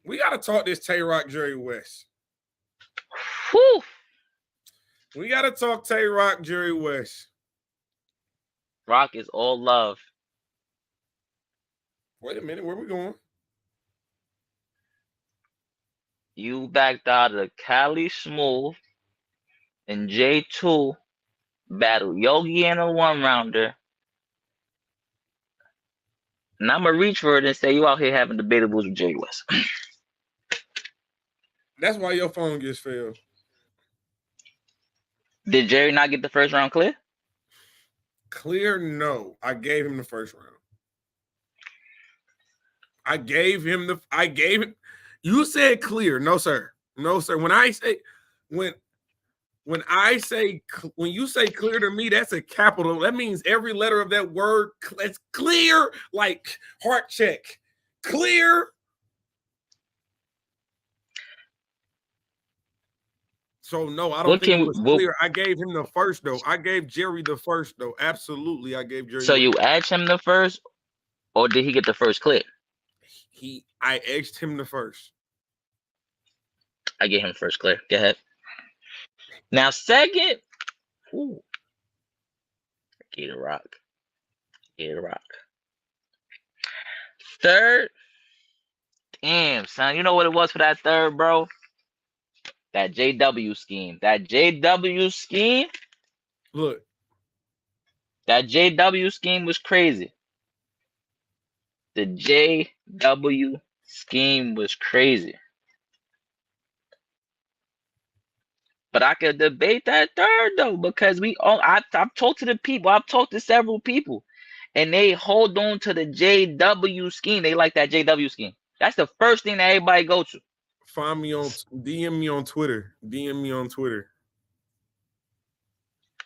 we got to talk this Tay Roc, Jerry Wess. Whew. We got to talk Tay Roc, Jerry Wess. Rock is all love. Wait a minute. Where we going? You backed out of Cali Smooth and J2 battle Yogi in a 1-rounder. And I'm gonna reach for it and say you out here having debatables with Jay Wess. That's why your phone gets failed. Did Jerry not get the first round clear? Clear, no. I gave him the first round. I gave him. You said clear. No, sir. No, sir. When you say clear to me, that's a capital. That means every letter of that word, it's clear, like heart check. Clear. So no, I don't think it was clear. I gave him the first though. I gave Jerry the first though. Absolutely, I gave Jerry. So you asked him the first, or did he get the first clear? I asked him the first. I gave him first clear. Go ahead. Now second, ooh, Tay Roc. Third, damn son, you know what it was for that third, bro? That JW scheme. Look. That JW scheme was crazy. The JW scheme was crazy. But I could debate that third though, because I've talked to the people, I've talked to several people, and they hold on to the JW scheme. They like that JW scheme. That's the first thing that everybody go to. Find me on DM me on Twitter. DM me on Twitter.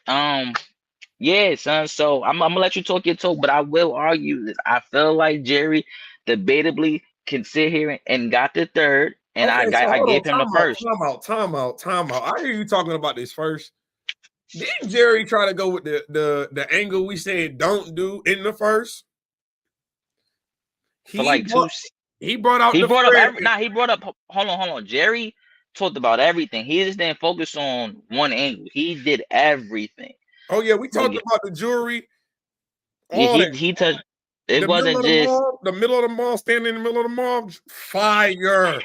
Yeah, son. So I'm gonna let you talk your talk, but I will argue this. I feel like Jerry debatably can sit here and got the third, and Okay, so I hold gave on. him the first. Time out. I hear you talking about this first. Didn't Jerry try to go with the angle we said don't do in the first? For like two. He brought out He the brought up Fred. he brought up. Hold on. Jerry talked about everything. He just didn't focus on one angle. He did everything. Oh yeah, we talked about the jewelry. He touched. It wasn't just the middle of the mall, standing in the middle of the mall. Fire.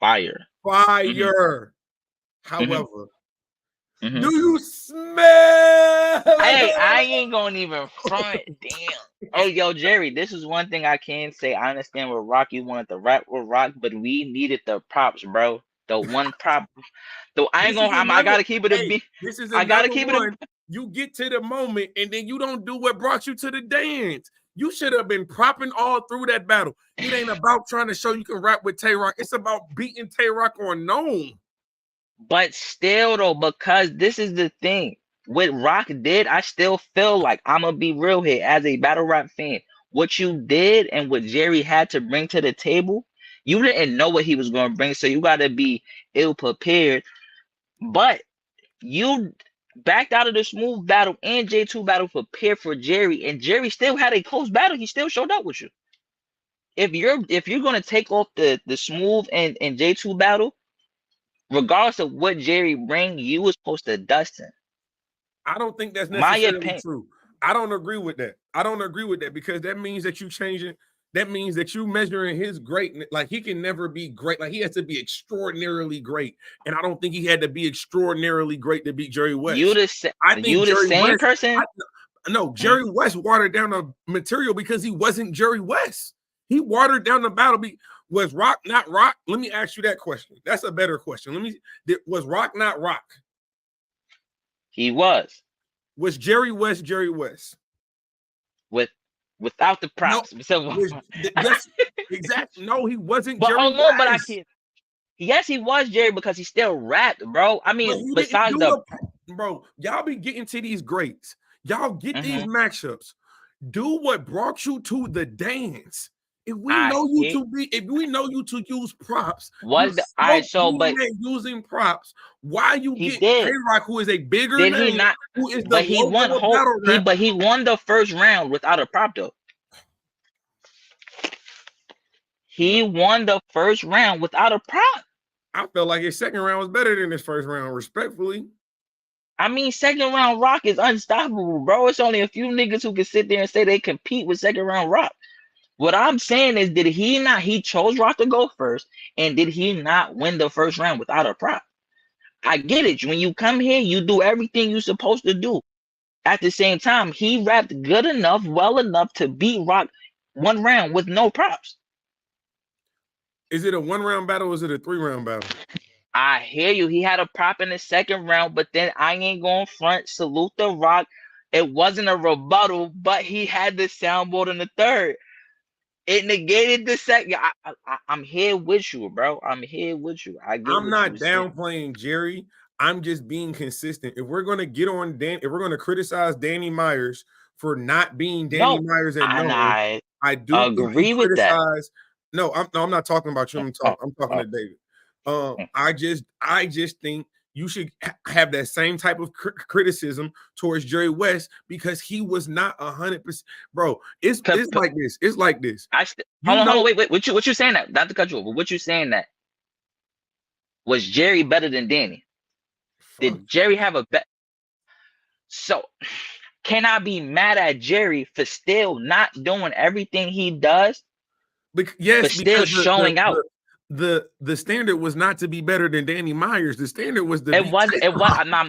Mm-hmm. However, mm-hmm. do you smell? Hey, I ain't gonna even front. Damn. Oh, yo, Jerry, this is one thing I can say. I understand what Rocky wanted to rap with Rock, but we needed the props, bro. The one prop. Though I ain't gonna. I gotta keep it a beat. This is I gotta keep it a. You get to the moment and then you don't do what brought you to the dance. You should have been propping all through that battle. It ain't about trying to show you can rap with Tay Roc. It's about beating Tay Roc on NOME. But still, though, because this is the thing. What Rock did, I still feel like I'm gonna be real here as a battle rap fan. What you did and what Jerry had to bring to the table, you didn't know what he was gonna bring, so you gotta be ill prepared. But you backed out of the smooth battle and J2 battle prepared for Jerry, and Jerry still had a close battle. He still showed up with you. If you're gonna take off the smooth and J2 battle, regardless of what Jerry bring, you was supposed to dust him. I don't think that's necessarily true. I don't agree with that. Because that means that you changing. That means that you measuring his greatness. Like he can never be great. Like he has to be extraordinarily great. And I don't think he had to be extraordinarily great to beat Jerry Wess. Same person. No, Jerry Wess watered down the material because he wasn't Jerry Wess. He watered down the battle. Was Rock not Rock? Let me ask you that question. That's a better question. Was Rock not Rock? He was. Was Jerry Wess Jerry Wess? Without the props. No, yes, exactly. No, he wasn't Jerry Wess. But I can't. Yes, he was Jerry because he still rapped, bro. I mean, besides bro, y'all be getting to these greats. Y'all get these matchups. Do what brought you to the dance. If we know you to use props, using props, why you get Tay Roc, who is a bigger name, who is the but he won the first round without a prop though. He won the first round without a prop. I felt like his second round was better than his first round, respectfully. I mean, second round Rock is unstoppable, bro. It's only a few niggas who can sit there and say they compete with second round Rock. What I'm saying is, he chose Rock to go first, and did he not win the first round without a prop? I get it. When you come here, you do everything you're supposed to do. At the same time, he rapped good enough, well enough to beat Rock one round with no props. Is it a 1-round battle or is it a 3-round battle? I hear you. He had a prop in the second round, but then I ain't going front. Salute the Rock. It wasn't a rebuttal, but he had the soundboard in the third. It negated the second. I'm here with you, bro. I'm here with you. I'm not downplaying Jerry. I'm just being consistent. If we're gonna get on if we're gonna criticize Danny Myers for not being Danny Myers at NOME, I do agree with that. No, I'm not talking about you. I'm talking to David. I just think you should have that same type of criticism towards Jerry Wess because he was not 100%. Bro, it's like this. It's like this. Hold on, wait. What you saying that? Not to cut you off, but what you saying that? Was Jerry better than Danny? Did Jerry have a bet? So, can I be mad at Jerry for still not doing everything he does? Yes, but still showing out. The standard was not to be better than Danny Myers. The standard was to it was.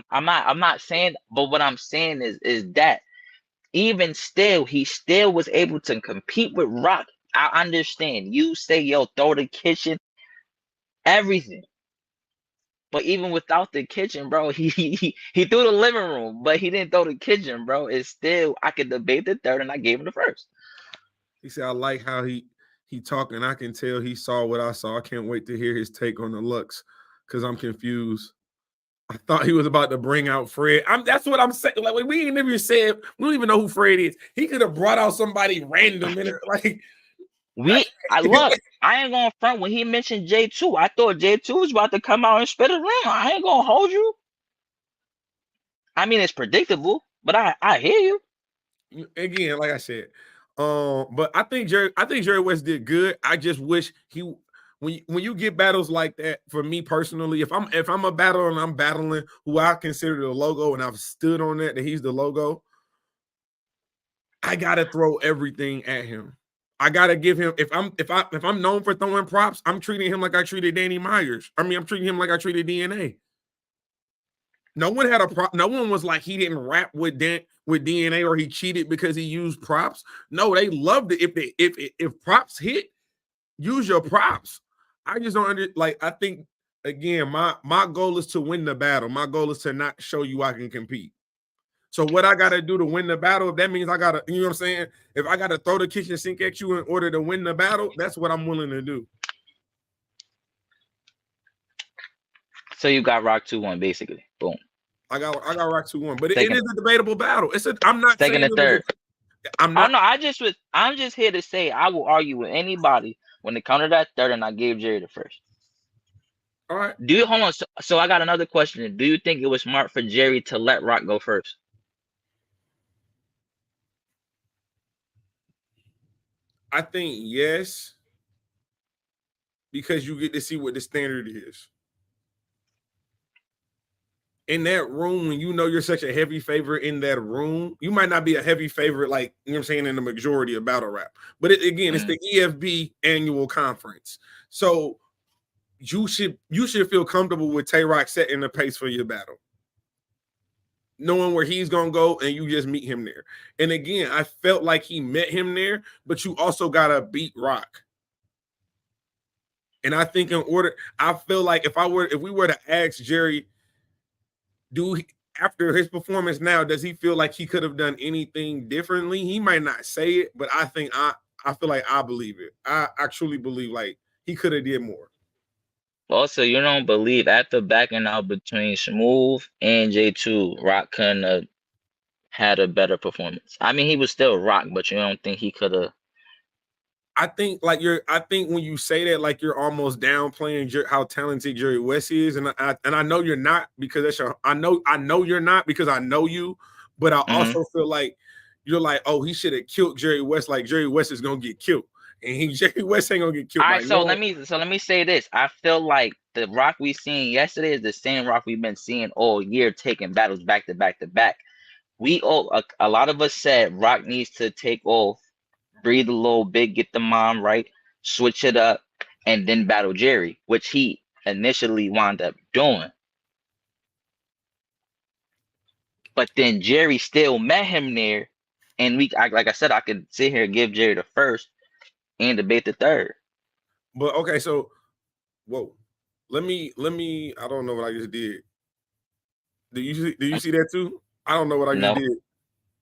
I'm not saying, but what I'm saying is that even still, he still was able to compete with Rock. I understand. You say, yo, throw the kitchen, everything. But even without the kitchen, bro, he threw the living room, but he didn't throw the kitchen, bro. It's still I could debate the third, and I gave him the first. He said, "I like how he talking. I can tell he saw what I saw. I can't wait to hear his take on the looks because I'm confused. I thought he was about to bring out Fred. That's what I'm saying. Like we ain't even said we don't even know who Fred is. He could have brought out somebody random in it. Like I look. I ain't gonna front when he mentioned J2. I thought J2 was about to come out and spit a ring. I ain't gonna hold you. I mean, it's predictable, but I hear you. Again, like I said, but I think Jerry West did good. I just wish he when you get battles like that, for me personally, if I'm a battler and I'm battling who I consider the logo and I've stood on that he's the logo, I gotta throw everything at him. I gotta give him if I'm known for throwing props, I'm treating him like I treated Danny Myers. I mean, I'm treating him like I treated DNA. No one had a prop. No one was like he didn't rap with DNA or he cheated because he used props. No, they loved it. If props hit, use your props. I just don't I think again, my goal is to win the battle. My goal is to not show you I can compete. So what I gotta do to win the battle, if that means I gotta, you know what I'm saying? If I gotta throw the kitchen sink at you in order to win the battle, that's what I'm willing to do. So you got Roc 2-1, basically. Boom. I got Roc 2-1, but it is a debatable battle. I'm not second and third. I'm not. I'm just here to say I will argue with anybody when it comes to that third, and I gave Jerry the first. All right. Hold on? So I got another question. Do you think it was smart for Jerry to let Roc go first? I think yes, because you get to see what the standard is. In that room, when you know you're such a heavy favorite in that room, you might not be a heavy favorite, like, you know what I'm saying, in the majority of battle rap. But it's the EFB annual conference. So you should feel comfortable with Tay Roc setting the pace for your battle, knowing where he's gonna go, and you just meet him there. And again, I felt like he met him there, but you also gotta beat Roc. And I think I feel like if we were to ask Jerry, after his performance now, does he feel like he could have done anything differently? He might not say it, but I think I feel like I believe it. I truly believe like he could have did more. Also, you don't believe after backing out between Smooth and J2, Roc couldn't have had a better performance. I mean, he was still Roc, but you don't think he could have? I think when you say that, like, you're almost downplaying how talented Jerry Wess is, and I know you're not, because I know you're not, because I know you, but I also feel like you're like, oh, he should have killed Jerry Wess. Like, Jerry Wess is gonna get killed, and Jerry Wess ain't gonna get killed. All right, so let me say this. I feel like the Roc we seen yesterday is the same Roc we've been seeing all year, taking battles back to back to back. A lot of us said Roc needs to take off, breathe a little bit, get the mom right, switch it up, and then battle Jerry, which he initially wound up doing. But then Jerry still met him there, and like I said, I could sit here and give Jerry the first and debate the third. But okay, so whoa, let me. I don't know what I just did. Do you see that too? I don't know what I just did.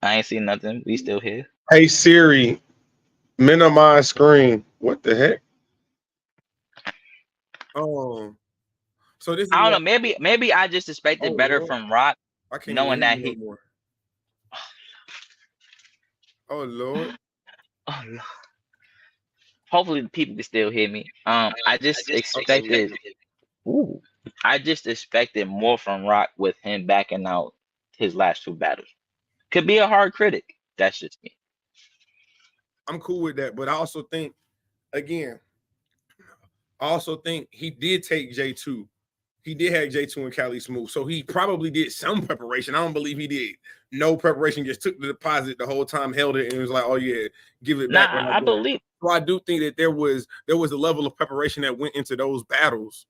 I ain't seen nothing. We still here. Hey Siri, minimize screen. What the heck? So this is I don't know. Maybe I just expected better from Roc, knowing that he. No, oh Lord. Oh Lord. Hopefully the people can still hear me. I just expected. I just expected more from Roc with him backing out his last two battles. Could be a hard critic. That's just me. I'm cool with that, but I also think, again, he did take J2. He did have J2 and Cali Smooth, so he probably did some preparation. I don't believe he did no preparation, just took the deposit the whole time, held it, and was like, oh yeah, give it back. I believe. So I do think that there was a level of preparation that went into those battles.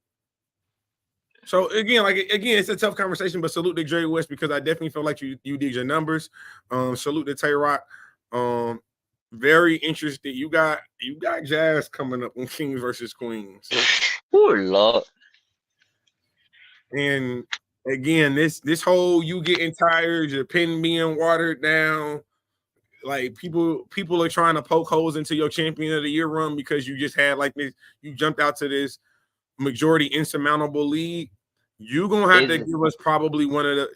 So again, it's a tough conversation, but salute to Jerry Wess, because I definitely feel like you did your numbers. Salute to Tay Roc. Very interested. You got Jazz coming up on Kings versus Queens. Poor Lord. And again, this whole you getting tired, your pen being watered down. Like people are trying to poke holes into your champion of the year run because you just had like this, you jumped out to this majority insurmountable lead. You're gonna have to give us probably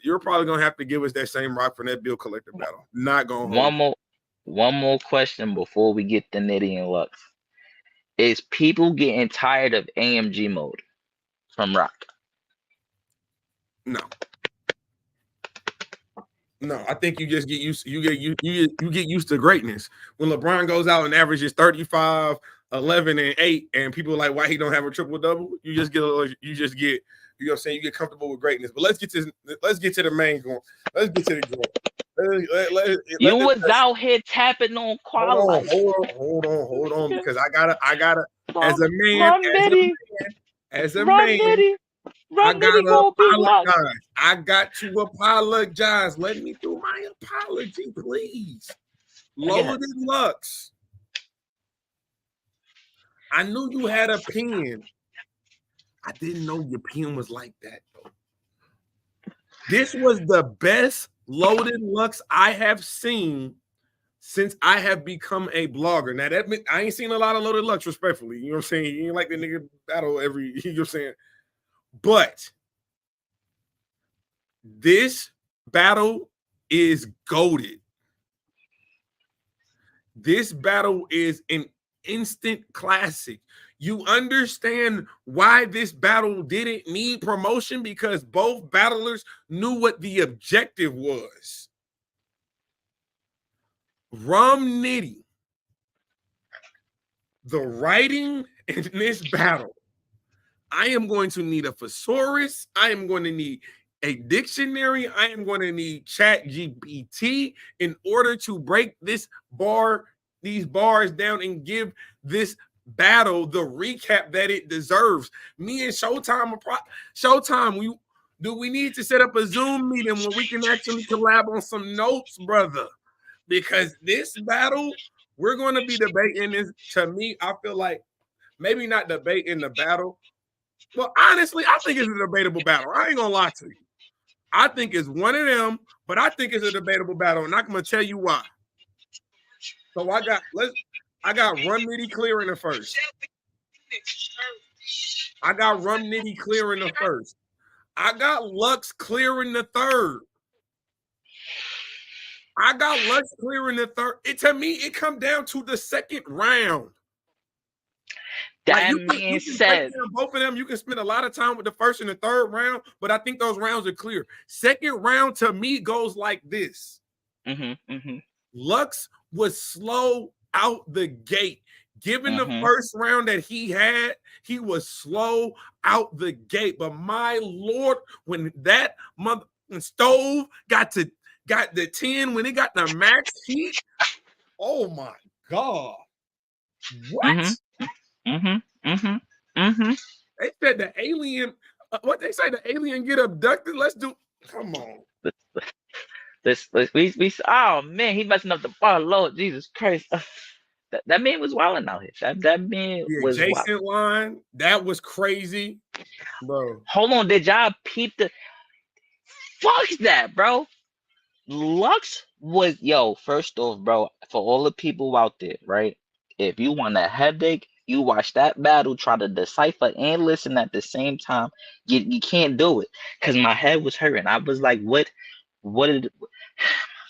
you're probably gonna have to give us that same Rock for that bill collector battle. Not gonna hold one more question before we get the Nitty and Lux. Is people getting tired of AMG mode from Rock? No, I think you just get used. You get used to greatness. When LeBron goes out and averages 35, 11, and 8, and people are like, why he don't have a triple double? You just get, you know what I'm saying? You get comfortable with greatness. But let's get to the main going. Let's get to the goal. You was out here tapping on quality. Hold on, because I gotta, as a man, I gotta apologize. I got to apologize. Let me do my apology, please. Loaded Lux. I knew you had a pen. I didn't know your pen was like that, though. This was the best Loaded Lux I have seen since I have become a blogger. Now, I ain't seen a lot of Loaded Lux, respectfully. You know what I'm saying? You ain't like the nigga battle every, you know what I'm saying? But this battle is goated. This battle is an instant classic. You understand why this battle didn't need promotion? Because both battlers knew what the objective was. Rum Nitty, the writing in this battle, I am going to need a thesaurus. I am going to need a dictionary. I am going to need ChatGPT in order to break these bars down and give this battle the recap that it deserves. Me and Showtime, do we need to set up a Zoom meeting where we can actually collab on some notes, brother? Because this battle, we're going to be debating this. To me, I feel like maybe not debating the battle. Well, honestly, I think it's a debatable battle. I ain't gonna lie to you. I think it's one of them, but I think it's a debatable battle, and I'm gonna tell you why. So I got Rum Nitty clear in the first. I got Lux clear in the third. To me, it come down to the second round. That like being said, both of them, you can spend a lot of time with the first and the third round, but I think those rounds are clear. Second round to me goes like this. Lux was slow out the gate. Given the first round that he had, he was slow out the gate. But my Lord, when that stove got the 10, when it got the max heat, oh my God. What? They said the alien, what they say, the alien get abducted. Let's do, come on. Oh man, he messing up the bar. Lord Jesus Christ. That man was wilding out here. That man was Jason line. That was crazy, bro. Hold on, did y'all peep the? Fuck that, bro. Lux was first off, bro. For all the people out there, right? If you want a headache, you watch that battle, try to decipher and listen at the same time. You can't do it because my head was hurting. I was like, what did? Oh my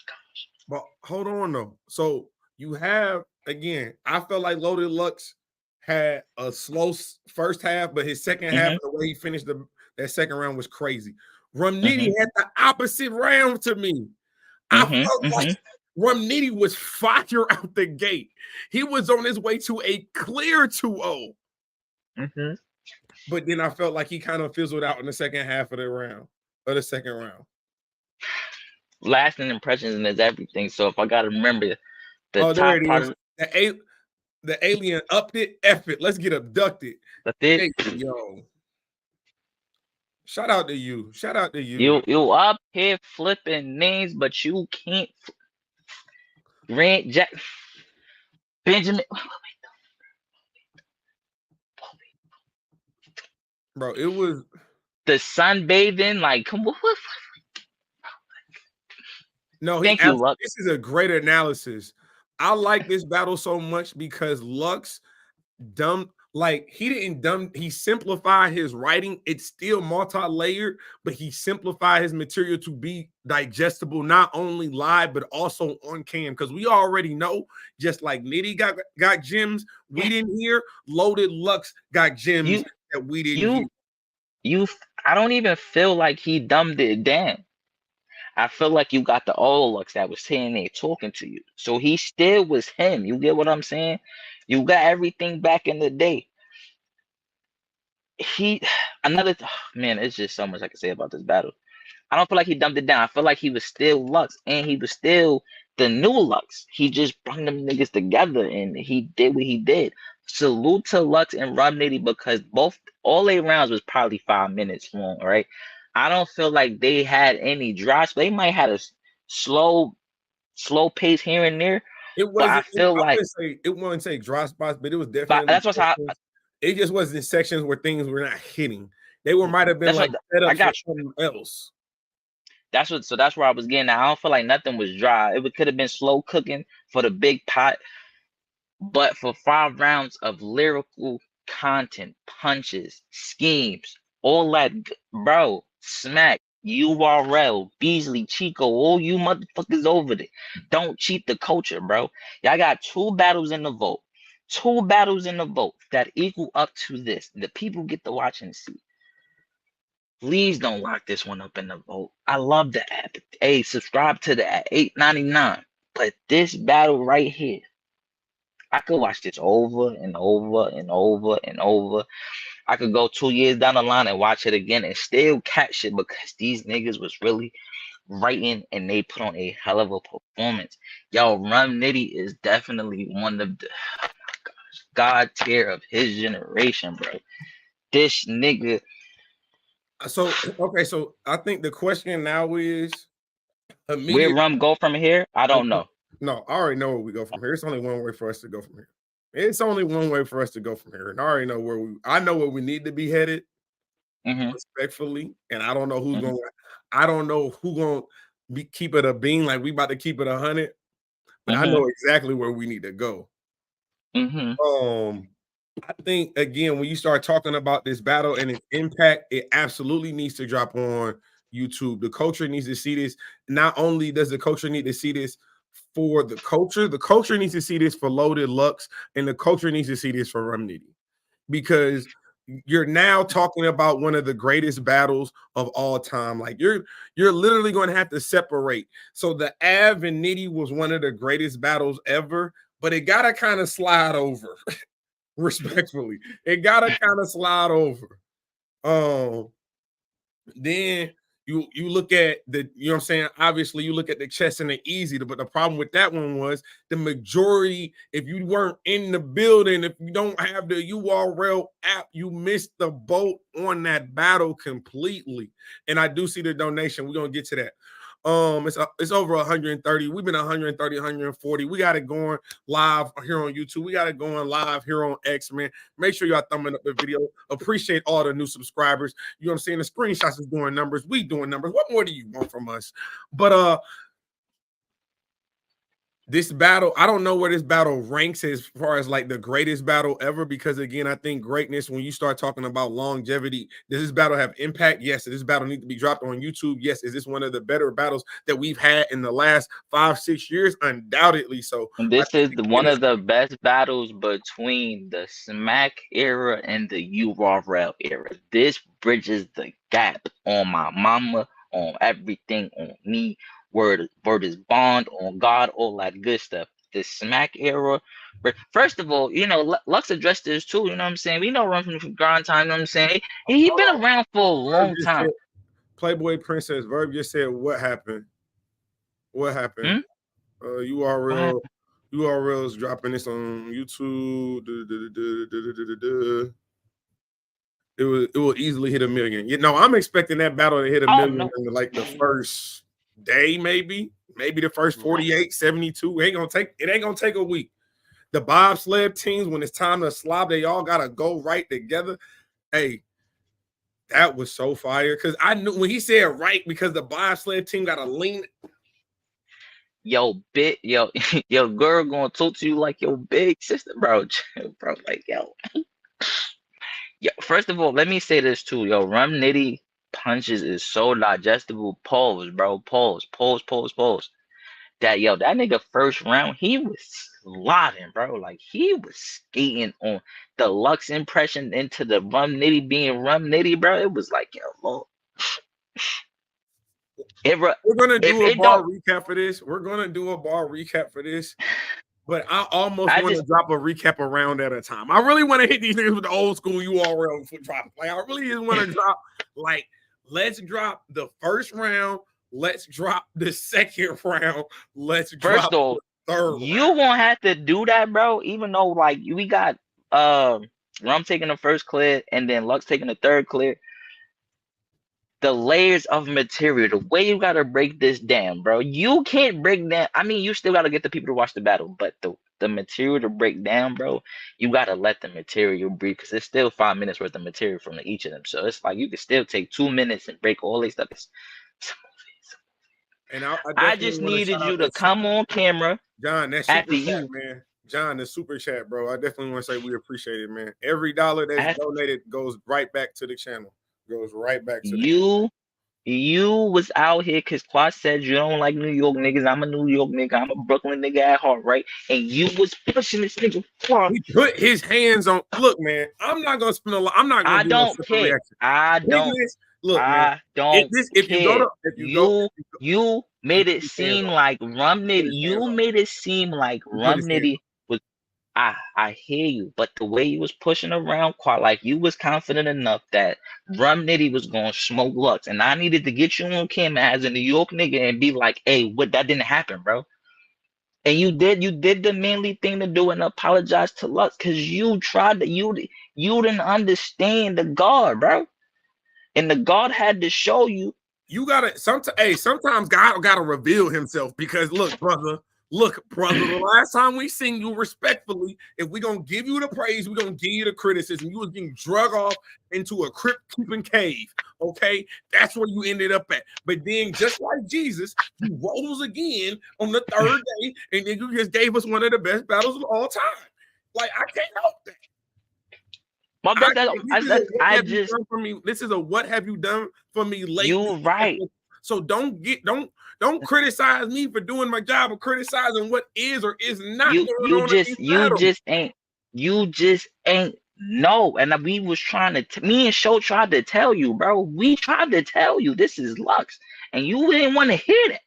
gosh. But hold on though. So you have. Again, I felt like Loaded Lux had a slow first half, but his second half, the way he finished that second round was crazy. Rum Nitty had the opposite round to me. I felt like Rum Nitty was fire out the gate. He was on his way to a clear 2-0. But then I felt like he kind of fizzled out in the second half of the second round. Lasting impressions is everything. So if I got to remember the top part of the alien upped it, F it. Let's get abducted. That's it. Hey, yo. Shout out to you. You up here flipping names, but you can't. Grant Jack Benjamin. Bro, it was the sunbathing, like, come on. No, Thank you, Lux. this is a great analysis. I like this battle so much because Lux he simplified his writing. It's still multi-layered, but he simplified his material to be digestible, not only live, but also on cam. Because we already know, just like Nitty got gems we didn't hear, Loaded Lux got gems that we didn't hear. I don't even feel like he dumbed it down. I feel like you got the old Lux that was sitting there talking to you. So he still was him. You get what I'm saying? You got everything back in the day. Man, it's just so much I can say about this battle. I don't feel like he dumbed it down. I feel like he was still Lux, and he was still the new Lux. He just brought them niggas together, and he did what he did. Salute to Lux and Rum Nitty, because all 8 rounds was probably 5 minutes long, right? I don't feel like they had any drops. They might have a slow pace here and there. It wasn't. But I feel like it wouldn't say drop spots, but it was definitely. That's what's how. It just wasn't in sections where things were not hitting. They might have been like set up for something else. So that's where I was getting at. I don't feel like nothing was dry. It could have been slow cooking for the big pot, but for 5 rounds of lyrical content, punches, schemes, all that, bro, Smack, URL, Beasley, Chico, all you motherfuckers over there, don't cheat the culture, bro. Y'all got 2 battles in the vote. 2 battles in the vote that equal up to this. The people get to watch and see. Please don't lock this one up in the vote. I love the app. Hey, subscribe to the app, $8.99. But this battle right here, I could watch this over and over and over and over. I could go 2 years down the line and watch it again and still catch it, because these niggas was really writing and they put on a hell of a performance. Yo, Rum Nitty is definitely one of the God tier of his generation, bro. This nigga. So I think the question now is, where Rum go from here? I don't know. No, I already know where we go from here. It's only one way for us to go from here. It's only one way for us to go from here, and I already know I know where we need to be headed, respectfully. And I don't know who's going. I don't know who going to keep it a bean like we about to keep it 100, but I know exactly where we need to go. I think, again, when you start talking about this battle and its impact, it absolutely needs to drop on YouTube. The culture needs to see this. Not only does the culture need to see this for the culture needs to see this for Loaded Lux, and the culture needs to see this for Rum Nitty, because you're now talking about one of the greatest battles of all time. Like, you're literally going to have to separate. So the Av and Nitty was one of the greatest battles ever, but it got to kind of slide over. Respectfully, it gotta kind of slide over. Then you look at the, you know what I'm saying? Obviously, you look at the chess and the easy, but the problem with that one was the majority, if you weren't in the building, if you don't have the URL app, you missed the boat on that battle completely. And I do see the donation. We're gonna get to that. It's over 130. We've been 130, 140. We got it going live here on YouTube. We got it going live here on X, man. Make sure y'all thumbing up the video. Appreciate all the new subscribers. You know what I'm saying? The screenshots is doing numbers. We doing numbers. What more do you want from us? But this battle, I don't know where this battle ranks as far as like the greatest battle ever, because again, I think greatness, when you start talking about longevity, does this battle have impact? Yes. Does this battle need to be dropped on YouTube? Yes. Is this one of the better battles that we've had in the last 5-6 years? Undoubtedly so. And this is one of the best battles between the Smack era and the URL era. This bridges the gap on my mama, on everything, on me. Word is bond, on God, all that good stuff. The Smack era. First of all, you know, Lux addressed this too. You know what I'm saying? We know Run from grind time. You know what I'm saying? He been around for a long time. Playboy Princess Verb just said, "What happened? What happened? URL is dropping this on YouTube. It will easily hit 1 million. You know, I'm expecting that battle to hit 1 million in like the first day, maybe the first 48, 72. It ain't gonna take a week. The bobsled teams, when it's time to slob, they all gotta go right together. Hey, That was so fire because I knew when he said right because the bobsled team got a lean. Yo, yo, girl gonna talk to you like your big sister, bro. Bro, like yo. Yo, first of all, let me say this too. Yo, Rum Nitty punches is so digestible. Pause, bro. Pause. That nigga first round, he was sliding, bro. Like he was skating on the Lux impression into the Rum Nitty being Rum Nitty, bro. It was like, yo, Lord. We're gonna If do a it bar don't, recap for this. We're gonna do a bar recap for this. But I almost I want to just drop a recap a round at a time. I really want to hit these niggas with the old school URL foot drop. Like I really just want to drop, like, let's drop the first round, let's drop the second round, let's first drop off, the third you round. gonna have to do that, bro. Even though like we got Rum taking the first clear and then Lux taking the third clear. The layers of material, the way you gotta break this down, bro. You can't break down. I mean, you still gotta get the people to watch the battle, but the material to break down, bro, you gotta let the material breathe because it's still 5 minutes worth of material from each of them. So it's like you can still take 2 minutes and break all these stuff. And I I definitely just want to needed shout you out to that come on camera John, that super after chat, you. man. John, the super chat, bro. I definitely want to say we appreciate it, man. Every dollar that's donated goes right back to the channel. Goes right back to the channel. You was out here because Quad said you don't like New York niggas. I'm a New York nigga. I'm a Brooklyn nigga at heart, right? And you was pushing this nigga Quad. He put his hands on. Look, man, I'm not gonna spend a lot. I'm not gonna I do no don't super care. reaction. I don't Look, man. If you go care. to You made it seem like Rum Nitty. You made it seem like Rum Nitty was. I hear you, but the way you was pushing around, quite like you was confident enough that Rum Nitty was gonna smoke Lux, and I needed to get you on camera as a New York nigga and be like, "Hey, what? That didn't happen, bro." And you did the manly thing to do and apologize to Lux because you tried to you didn't understand the God, bro, and the God had to show you. You gotta sometimes God gotta reveal himself because look, brother, the last time we seen you respectfully, if we gonna give you the praise, we're gonna give you the criticism. You was getting drug off into a crypt keeping cave. Okay, that's where you ended up at. But then, just like Jesus, you rose again on the third day, and then you just gave us one of the best battles of all time. Like, I can't help that. My bad. This is a what have you done for me lately? You right. So don't criticize me for doing my job of criticizing what is or is not going on. You just ain't know. And we was trying to me and Show tried to tell you, bro. We tried to tell you this is Lux, and you didn't want to hear that.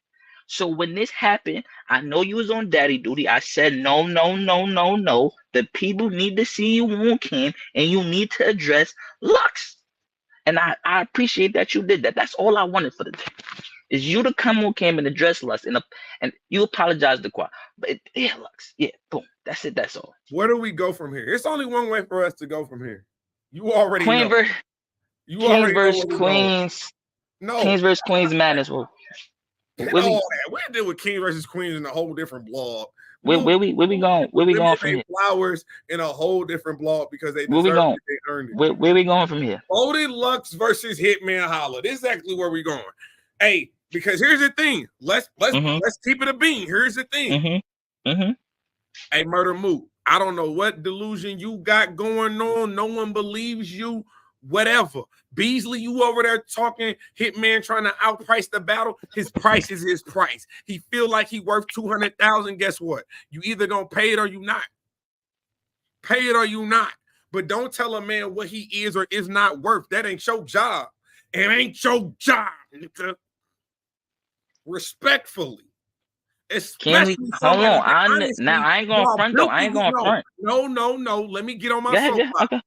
So when this happened, I know you was on daddy duty. I said no. The people need to see you on cam, and you need to address Lux. And I appreciate that you did that. That's all I wanted for the day. Is you to come on cam and address Lux and you apologize to Quad. But yeah, Lux. Yeah, boom. That's it. That's all. Where do we go from here? It's only one way for us to go from here. You already Queen know. Kings versus Queens. No. Kings versus Queens madness. All that. We deal with King versus Queens in a whole different blog. Where we going? Where we going from here? Flowers in a whole different blog because they deserve it. They earned it. Where we going from here? Loaded Lux versus Hitman Holla. This is actually where we going. Hey, because here's the thing. Let's keep it a bean. Here's the thing. Hey, Murder Moot. I don't know what delusion you got going on. No one believes you. Whatever. Beasley, you over there talking Hitman trying to outprice the battle. His price is his price. He feel like he worth 200,000. Guess what? You either gonna pay it or you not. Pay it or you not. But don't tell a man what he is or is not worth. That ain't your job. It ain't your job. Respectfully. Can we hold on? I ain't going front though. I ain't going front. No. Let me get on my phone. Okay.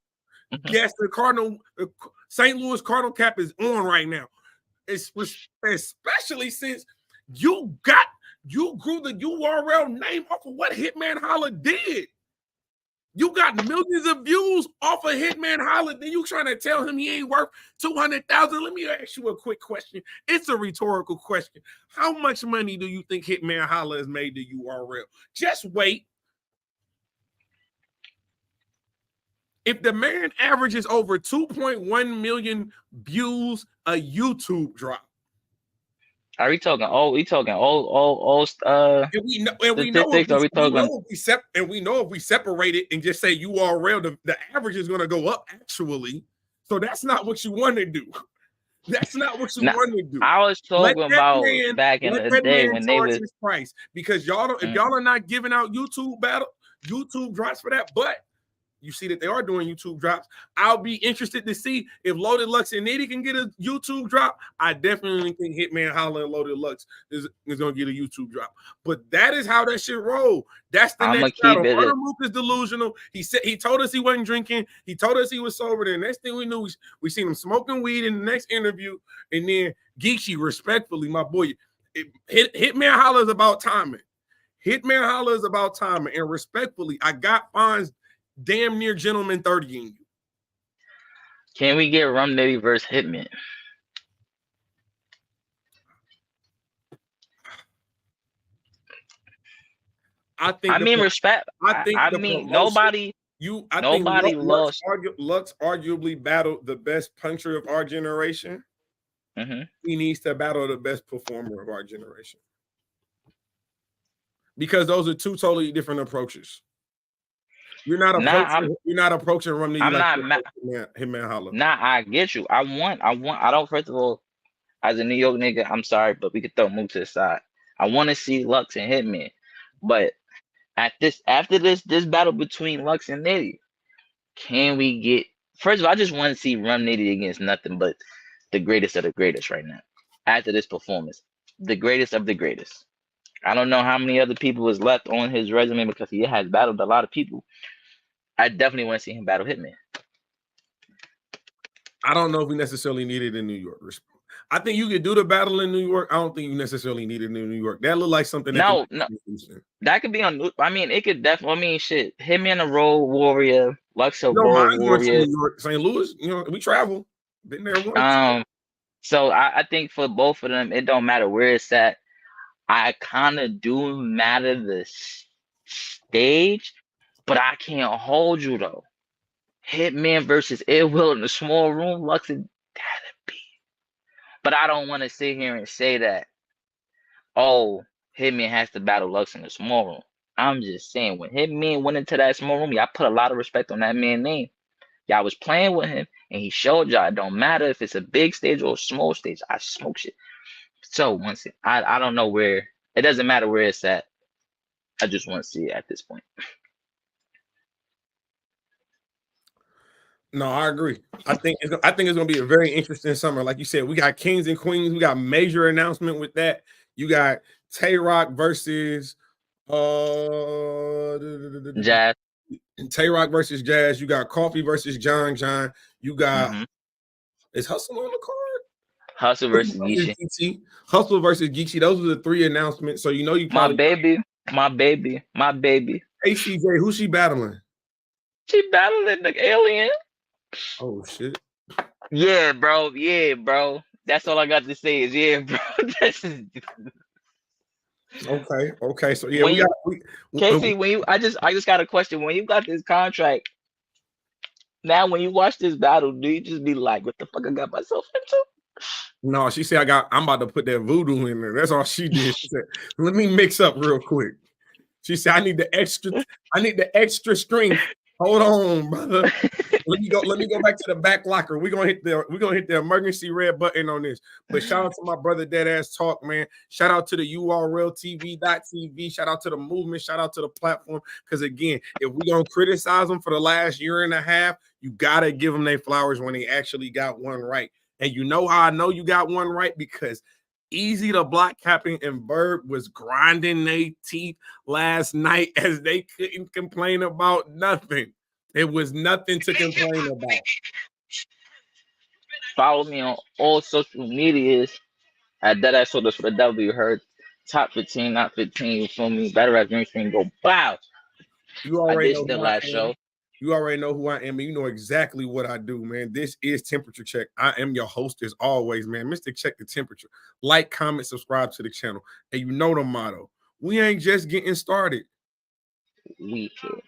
Yes, the St. Louis Cardinal cap is on right now. Especially since you grew the URL name off of what Hitman Holla did. You got millions of views off of Hitman Holla. Then you trying to tell him he ain't worth 200,000? Let me ask you a quick question. It's a rhetorical question. How much money do you think Hitman Holla has made to URL? Just wait. If the man averages over 2.1 million views a YouTube drop. Are we talking? Oh, we talking all And we know, and we know statistics? Are we talking? we know if we separate it and just say URL, the average is going to go up actually. So that's not what you want to do. That's not what you want to do. I was talking about back in the day when they was his price, because y'all don't. If y'all are not giving out YouTube drops for that, but you see that they are doing YouTube drops. I'll be interested to see if Loaded Lux and Nitty can get a YouTube drop. I definitely think Hitman Holla and Loaded Lux is going to get a YouTube drop. But that is how that shit roll. That's the next battle. Murder Mook is delusional. He told us he wasn't drinking. He told us he was sober. The next thing we knew, we seen him smoking weed in the next interview. And then Geechi, respectfully, my boy, Hitman Holla is about timing. Hitman Holla is about timing. And respectfully, I got Fonz damn near gentleman 30 in you. Can we get Rum Nitty versus Hitman? Respect. Nobody lost. Lux arguably battled the best puncher of our generation. He needs to battle the best performer of our generation, because those are two totally different approaches. You're not approaching Rum Nitty like Hitman Holla. Nah, I get you. I don't, first of all, as a New York nigga, I'm sorry, but we could throw Mook to the side. I want to see Lux and Hitman. But after this battle between Lux and Nitty, can we get, first of all, I just want to see Rum Nitty against nothing but the greatest of the greatest right now. After this performance. The greatest of the greatest. I don't know how many other people is left on his resume because he has battled a lot of people. I definitely want to see him battle Hitman. I don't know if we necessarily need it in New York. I think you could do the battle in New York. I don't think you necessarily need it in New York. That look like something. That could be on. I mean, it could definitely. I mean, shit. Hitman a Road Warrior, Lux a Road Warrior. New York, St. Louis. You know, we travel. Been there once. So I think for both of them, it don't matter where it's at. I kind of do matter the stage, but I can't hold you though. Hitman versus Ill Will in the small room, Lux and gotta be. But I don't want to sit here and say that, oh, Hitman has to battle Lux in the small room. I'm just saying, when Hitman went into that small room, y'all put a lot of respect on that man's name. Y'all was playing with him, and he showed y'all it don't matter if it's a big stage or a small stage. I smoke shit. So once I don't know where, it doesn't matter where it's at. I just want to see it at this point. No, I agree. I think it's gonna be a very interesting summer. Like you said, we got Kings and Queens. We got major announcement with that. You got Tay Roc versus Jazz. Tay Roc versus Jazz. You got Coffee versus John. You got is Hustle on the card? Hustle versus Geechi. Hustle versus Geechi. Those are the three announcements. So you know you probably my baby. ACJ, who's she battling? She battling the alien. Oh shit. Yeah, bro. That's all I got to say is yeah, bro. Okay. So yeah, Casey, when you I just got a question. When you got this contract, now when you watch this battle, do you just be like, what the fuck I got myself into? No, she said I'm about to put that voodoo in there. That's all she did. She said, let me mix up real quick. She said, I need the extra strength. Hold on, brother. Let me go back to the back locker. We're gonna hit the emergency red button on this. But shout out to my brother Deadass Talk, man. Shout out to the URL TV.tv. Shout out to the movement. Shout out to the platform. Because again, if we don't criticize them for the last year and a half, you gotta give them their flowers when they actually got one right. And you know how I know you got one right? Because Easy the Block Captain and Bird was grinding their teeth last night as they couldn't complain about nothing. It was nothing to complain about. Follow me on all social medias at Deadass Sodas for the W. Heard top 15, not 15. You feel me? Better at Dream Stream. Go bow. You already know the last show. You already know who I am, and you know exactly what I do, man. This is Temperature Check. I am your host as always, man. Mr. Check the Temperature. Like, comment, subscribe to the channel. And you know the motto. We ain't just getting started. We can.